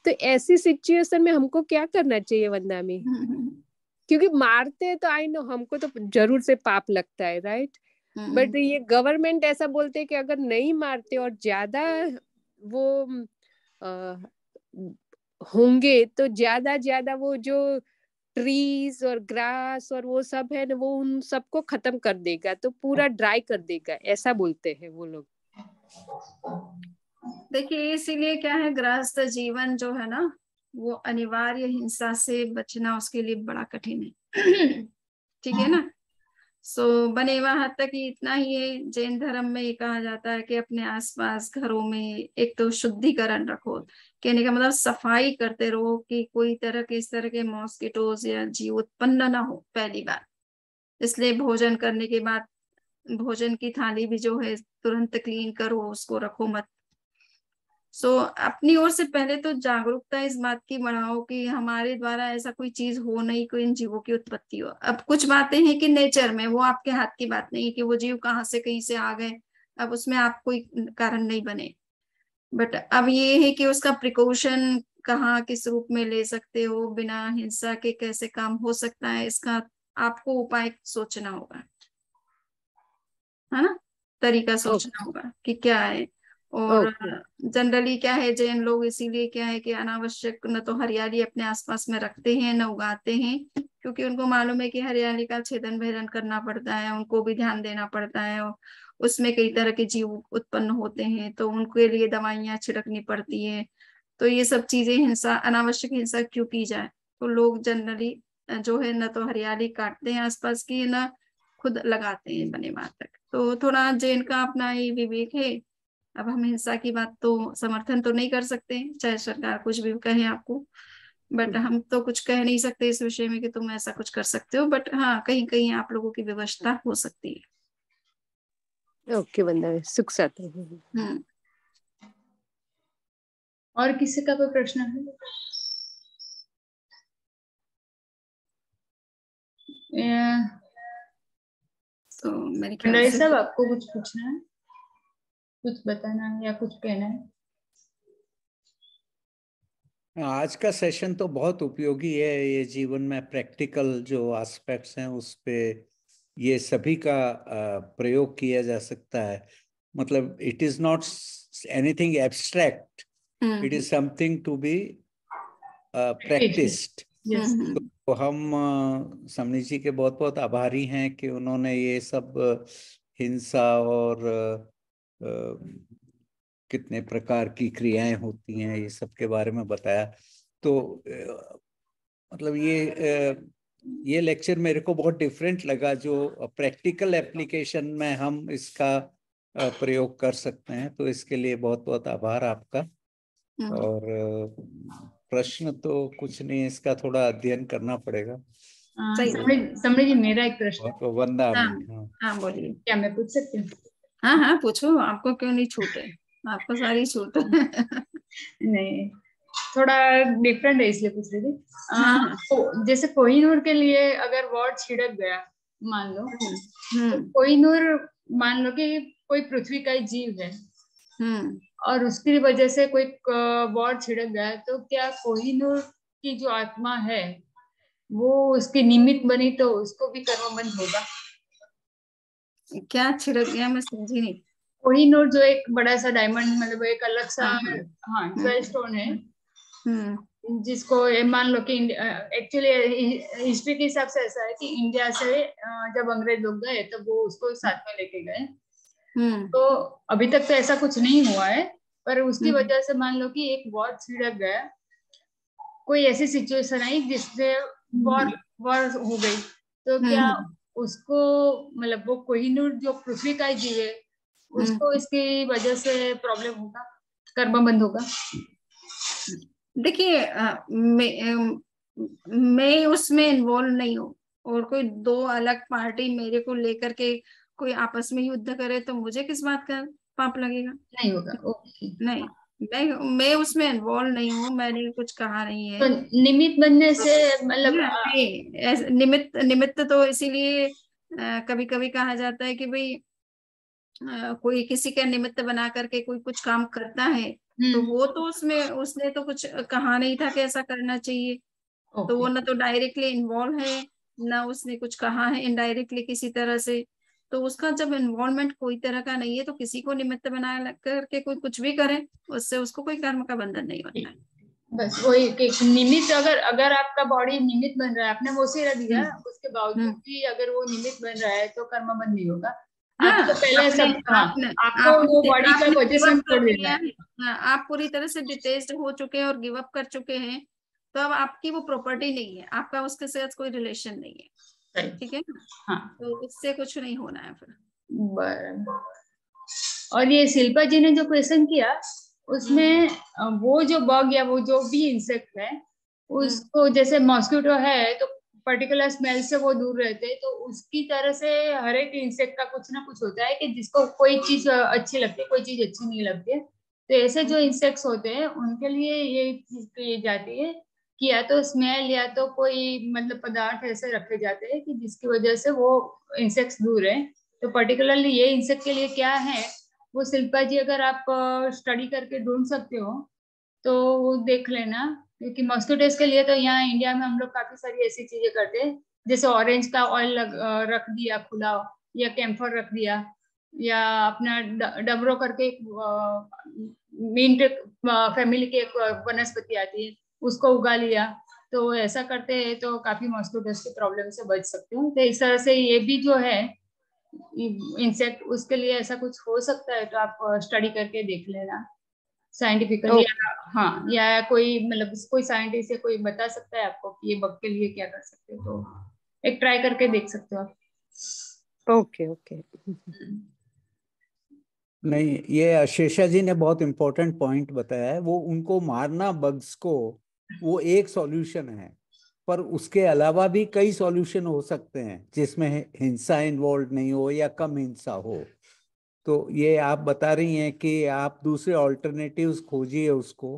तो ऐसी सिचुएशन में हमको क्या करना चाहिए वंदा में? क्योंकि मारते हैं तो आई नो हमको तो जरूर से पाप लगता है, राइट? बट ये गवर्नमेंट ऐसा बोलते हैं कि अगर नहीं मारते और ज्यादा वो होंगे तो ज्यादा ज्यादा वो जो ट्रीज और ग्रास और वो सब है ना, वो उन सबको खत्म कर देगा, तो पूरा ड्राई कर देगा, ऐसा बोलते हैं वो लोग। देखिए, इसीलिए क्या है, गृहस्थ जीवन जो है ना, वो अनिवार्य हिंसा से बचना उसके लिए बड़ा कठिन है। ठीक है ना। सो बने वहां हद तक ही इतना ही है। जैन धर्म में ये कहा जाता है कि अपने आसपास घरों में एक तो शुद्धिकरण रखो, कहने का मतलब सफाई करते रहो कि कोई तरह के इस तरह के मॉस्किटोज या जीव उत्पन्न ना हो, पहली बात। इसलिए भोजन करने के बाद भोजन की थाली भी जो है तुरंत क्लीन करो, उसको रखो मत। सो अपनी ओर से पहले तो जागरूकता इस बात की बढ़ाओ कि हमारे द्वारा ऐसा कोई चीज हो नहीं, कोई इन जीवों की उत्पत्ति हो। अब कुछ बातें हैं कि नेचर में, वो आपके हाथ की बात नहीं कि वो जीव कहाँ से कहीं से आ गए, अब उसमें आप कोई कारण नहीं बने। बट अब ये है कि उसका प्रिकॉशन कहाँ किस रूप में ले सकते हो, बिना हिंसा के कैसे काम हो सकता है, इसका आपको उपाय सोचना होगा, है ना। तरीका सोचना होगा कि क्या है। और जनरली क्या है, जैन लोग इसीलिए क्या है कि अनावश्यक न तो हरियाली अपने आसपास में रखते हैं न उगाते हैं, क्योंकि उनको मालूम है कि हरियाली का छेदन भेदन करना पड़ता है, उनको भी ध्यान देना पड़ता है, और उसमें कई तरह के जीव उत्पन्न होते हैं, तो उनके लिए दवाइयां छिड़कनी पड़ती है। तो ये सब चीजें हिंसा, अनावश्यक हिंसा क्यों की जाए। तो लोग जनरली जो है न तो हरियाली काटते हैं आसपास की, न खुद लगाते हैं बने वहां तक। तो थोड़ा जैन का अपना ये विवेक है। अब हम हिंसा की बात तो समर्थन तो नहीं कर सकते, चाहे सरकार कुछ भी कहे आपको, बट हम तो कुछ कह नहीं सकते इस विषय में कि तुम ऐसा कुछ कर सकते हो। बट हाँ, कहीं कहीं आप लोगों की व्यवस्था हो सकती है। ओके वंदना, सुख साथ। और किसी का कोई प्रश्न है? तो मेरे ख्याल से साहब, आपको कुछ पूछना है, कुछ बताना है या कुछ कहना है? आज का सेशन तो बहुत उपयोगी है। ये जीवन में प्रैक्टिकल जो एस्पेक्ट्स हैं उस पे ये सभी का प्रयोग किया जा सकता है। मतलब it is not anything abstract, it is something to be practised. तो हम समनी जी के बहुत बहुत आभारी हैं कि उन्होंने ये सब हिंसा और कितने प्रकार की क्रियाएं होती हैं ये सब के बारे में बताया। तो मतलब ये लेक्चर मेरे को बहुत डिफरेंट लगा, जो प्रैक्टिकल एप्लीकेशन में हम इसका प्रयोग कर सकते हैं। तो इसके लिए बहुत बहुत आभार आपका। और प्रश्न तो कुछ नहीं, इसका थोड़ा अध्ययन करना पड़ेगा। समझ जी, मेरा एक प्रश्न। तो वंदा, हाँ बोलिए। क्या मैं पूछ सकती हूँ? हाँ पूछो, आपको क्यों नहीं छूट है, आपको सारी छूट है। नहीं, थोड़ा डिफरेंट है इसलिए पूछ रही थी। तो जैसे कोहिनूर के लिए अगर वॉर छिड़क गया, मान लो, तो कोहिनूर मान लो कि कोई पृथ्वी का ही जीव है और उसकी वजह से कोई वॉर छिड़क गया, तो क्या कोहिनूर की जो आत्मा है वो उसकी निमित्त बनी तो उसको भी कर्मबंध होगा? क्या छिड़क गया, मैं समझी नहीं। कोहिनूर जो एक बड़ा सा डायमंड, मतलब एक अलग सा ज्वेल स्टोन है, जिसको मान लो कि एक्चुअली हिस्ट्री के हिसाब से ऐसा है कि इंडिया से जब अंग्रेज लोग गए तब वो उसको साथ में लेके गए। तो अभी तक तो ऐसा कुछ नहीं हुआ है, पर उसकी वजह से मान लो कि एक वॉर छिड़क गया, कोई ऐसी सिचुएशन आई जिससे वॉर हो गई, तो क्या उसको, मतलब वो कोहिनूर जो पृथ्वी का जीव है, उसको इसकी वजह से प्रॉब्लम होगा, कर्मबंध होगा? देखिए, मैं उसमें इन्वॉल्व नहीं हूँ, और कोई दो अलग पार्टी मेरे को लेकर के कोई आपस में युद्ध करे तो मुझे किस बात का पाप लगेगा? नहीं होगा। ओके। नहीं, मैं उसमें इन्वॉल्व नहीं हूँ, मैंने कुछ कहा नहीं है। तो निमित्त बनने से मतलब निमित्त तो इसीलिए कभी कभी कहा जाता है कि भाई कोई किसी का निमित्त बना करके कोई कुछ काम करता है, तो वो तो उसमें उसने तो कुछ कहा नहीं था कि ऐसा करना चाहिए। तो वो ना तो डायरेक्टली इन्वॉल्व है, ना उसने कुछ कहा है इनडायरेक्टली किसी तरह से। तो उसका जब इन्वॉल्वमेंट कोई तरह का नहीं है, तो किसी को निमित्त बना करके कोई कुछ भी करे, उससे उसको कोई कर्म का बंधन नहीं होता है। बस वही कि निमित्त, अगर आपका बॉडी निमित्त बन रहा है, आपने वो सिरा दिया, उसके बावजूद भी अगर वो निमित्त बन रहा है तो कर्मबंध नहीं होगा। आपको पहले आपको वो बॉडी का पोजीशन छोड़ देना है। आप पूरी तरह से डिटेच्ड हो चुके हैं और गिव अप कर चुके हैं, तो अब आपकी वो प्रॉपर्टी नहीं है, आपका उसके साथ कोई रिलेशन नहीं है, ठीक है ना? हाँ, तो उससे कुछ नहीं होना है फिर। और ये शिल्पा जी ने जो क्वेश्चन किया, उसमें वो जो बग या वो जो भी इंसेक्ट है, उसको जैसे मॉस्किटो है तो पर्टिकुलर स्मेल से वो दूर रहते हैं, तो उसकी तरह से हर एक इंसेक्ट का कुछ ना कुछ होता है कि जिसको कोई चीज अच्छी लगती है, कोई चीज अच्छी नहीं लगती है। तो ऐसे जो इंसेक्ट्स होते हैं उनके लिए ये चीज की जाती है कि या तो स्मेल या तो कोई मतलब पदार्थ ऐसे रखे जाते हैं कि जिसकी वजह से वो इंसेक्ट्स दूर है। तो पर्टिकुलरली ये इंसेक्ट के लिए क्या है वो शिल्पा जी अगर आप स्टडी करके ढूंढ सकते हो तो वो देख लेना, क्योंकि मॉस्किटोज के लिए तो यहाँ इंडिया में हम लोग काफी सारी ऐसी चीजें करते हैं, जैसे ऑरेंज का ऑयल रख दिया खुला, या कैम्फर रख दिया, या अपना डबरो करके मिंट फैमिली की एक वनस्पति आती है उसको उगा लिया। तो ऐसा करते हैं तो काफी मॉस्किटोज की प्रॉब्लम से बच सकते हो। तो इस तरह से ये भी जो है इंसेक्ट, उसके लिए ऐसा कुछ हो सकता है, तो आप स्टडी करके देख लेना साइंटिफिकली। हाँ, या कोई मतलब कोई साइंटिस्ट या कोई बता सकता है आपको कि ये बग के लिए क्या कर सकते हो, तो एक ट्राई करके देख सकते हो आप। ओके। नहीं, ये अशेषा जी ने बहुत इंपॉर्टेंट पॉइंट बताया है। वो उनको मारना बग्स को वो एक सॉल्यूशन है, पर उसके अलावा भी कई सॉल्यूशन हो सकते हैं जिसमें हिंसा इन्वॉल्व नहीं हो या कम हिंसा हो। तो ये आप बता रही हैं कि आप दूसरे ऑल्टरनेटिव्स खोजिए उसको।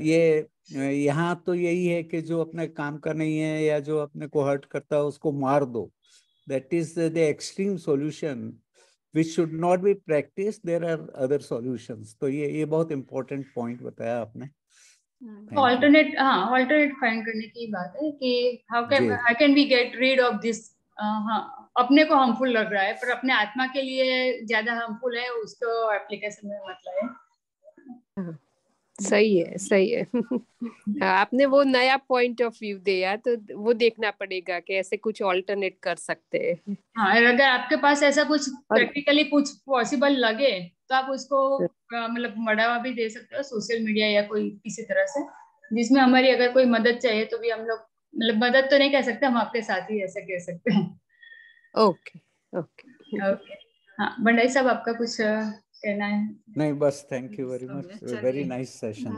ये यहाँ तो यही है कि जो अपने काम का नहीं है या जो अपने को हर्ट करता है उसको मार दो। That is the extreme solution which should not be practiced. There are other solutions. तो ये बहुत important point बताया आपने। ऑल्टरनेट फाइंड करने की बात है कि how can we get rid of this अपने को हार्मफुल लग रहा है पर अपने आत्मा के लिए ज्यादा हार्मफुल है, उसको एप्लीकेशन में मत लाए। सही है, सही है। आपने वो नया पॉइंट ऑफ व्यू दिया, तो वो देखना पड़ेगा कि ऐसे कुछ ऑल्टरनेट कर सकते हैं। हाँ, अगर आपके पास ऐसा कुछ प्रैक्टिकली कुछ पॉसिबल लगे तो आप उसको मतलब बढ़ावा भी दे सकते हो सोशल मीडिया या कोई किसी तरह से, जिसमें हमारी अगर कोई मदद चाहिए तो भी हम लोग, मतलब मदद तो नहीं कह सकते, हम आपके साथ ही ऐसा कह सकते हैं। Okay okay. ओके, हाँ भंडारी साहब आपका कुछ कहना है? नहीं बस, thank you very much, very nice session.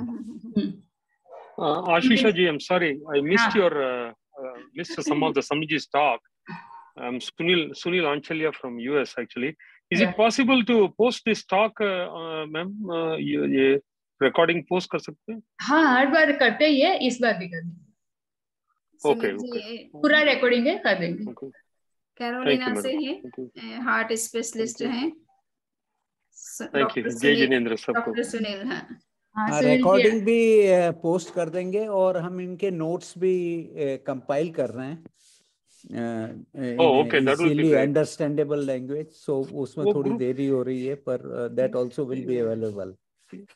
Ashisha ji, I'm sorry, I missed your missed some of the Samji's talk. Sunil Anchalia from US actually. Is it possible to post this talk, ma'am? ये recording post कर सकते हैं? हाँ, हर बार करते ही है, इस बार भी कर देंगे। Okay. पूरा recording है, कर देंगे। कैरोलिना से है, हार्ट स्पेशलिस्ट हैं। Thank you. जय जिनेंद्र सबको। डॉक्टर सुनील। हाँ, रिकॉर्डिंग भी पोस्ट कर देंगे और हम इनके नोट्स भी कंपाइल कर रहे हैं इजीली अंडरस्टैंडेबल लैंग्वेज, सो उसमें थोड़ी देरी हो रही है, पर that also will be available.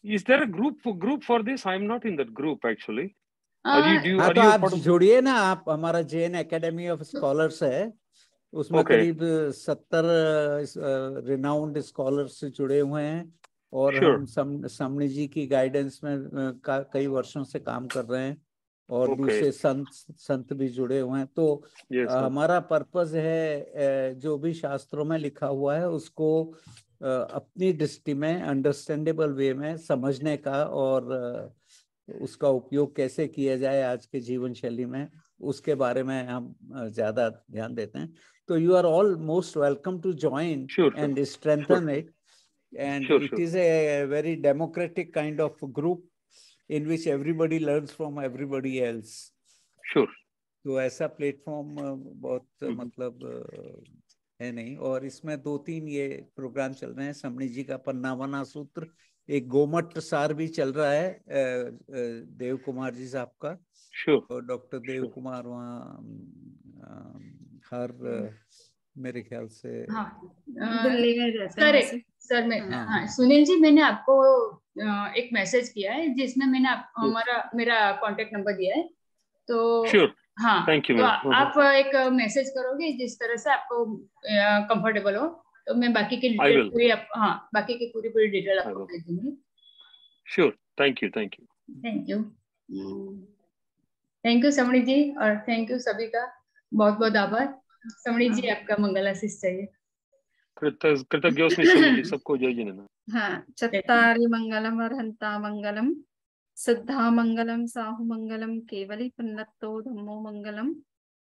Is there a group for this? I am not in that group actually. तो आप जुड़िए ना, आप हमारा जैन एकेडमी ऑफ स्कॉलर्स है, उसमें करीब 70 रिनाउंड स्कॉलर्स जुड़े हुए हैं और हम समनी जी की गाइडेंस में कई वर्षों से काम कर रहे हैं और दूसरे संत भी जुड़े हुए हैं। तो हमारा पर्पस है जो भी शास्त्रों में लिखा हुआ है उसको अपनी दृष्टि में अंडरस्टैंडेबल वे में समझने का और उसका उपयोग कैसे किया जाए आज के जीवन शैली में, उसके बारे में हम ज्यादा ध्यान देते हैं। तो you are all most welcome to join and strengthen it, and it is a very democratic kind of group in which everybody learns from everybody else. तो ऐसा प्लेटफॉर्म बहुत मतलब है नहीं, और इसमें 2-3 ये प्रोग्राम चल रहे हैं। समनी जी का पन्नावना सूत्र, एक गोमट सार भी चल रहा है देव कुमार जी साहब का, और डॉक्टर देव कुमार वहाँ हर मेरे ख्याल से दिल्ली में रहते हैं सर। हाँ सुनील जी, मैंने आपको एक मैसेज किया है जिसमें मैंने मेरा कांटेक्ट नंबर दिया है, तो हाँ तो आप एक मैसेज करोगे जिस तरह से आपको कंफर्टेबल हो, तो मैं बाकी की डिटेल पूरी बाकी की पूरी डिटेल आपको भेज दूंगी। श्योर, थैंक यू समणी जी, और थैंक यू सभी का बहुत बहुत आभार। समणी जी आपका मंगल आशीष चाहिए। कृतज्ञोस्मि समणी जी, सबको जय जिनेंद्र। हाँ, चत्तारि मंगलम अर्हंता मंगलम, सिद्धा मंगलम साहु मंगलम, केवली पुन्नतो धम्मो मंगलम।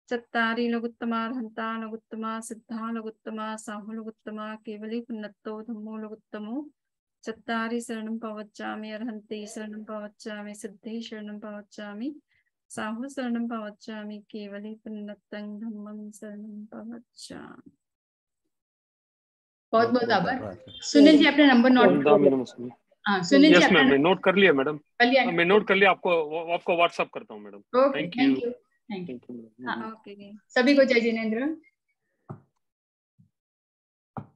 चत्तारि लघुत्तमा अर्हंता लघुत्तमा, सिद्धा लघुत्तमा साहु लघुत्तमा, केवली पुन्नतो धम्मो लघुत्तमो। चत्तारि शरणं पवच्चामि अर्हन्ते शरणं पवच्चामि, सिद्धे शरणं पवच्चामि, साहु शरणं पवच्चामि, केवली पुन्नतं धम्मं शरणं पवच्चामि। बहुत बहुत आभार। सुनील जी अपना नंबर नोट सुनील जी मैं नोट कर लिया मैडम, मैं नोट कर लिया, आपको व्हाट्सएप करता हूँ मैडम। Thank you. सभी को जय जिनेंद्र।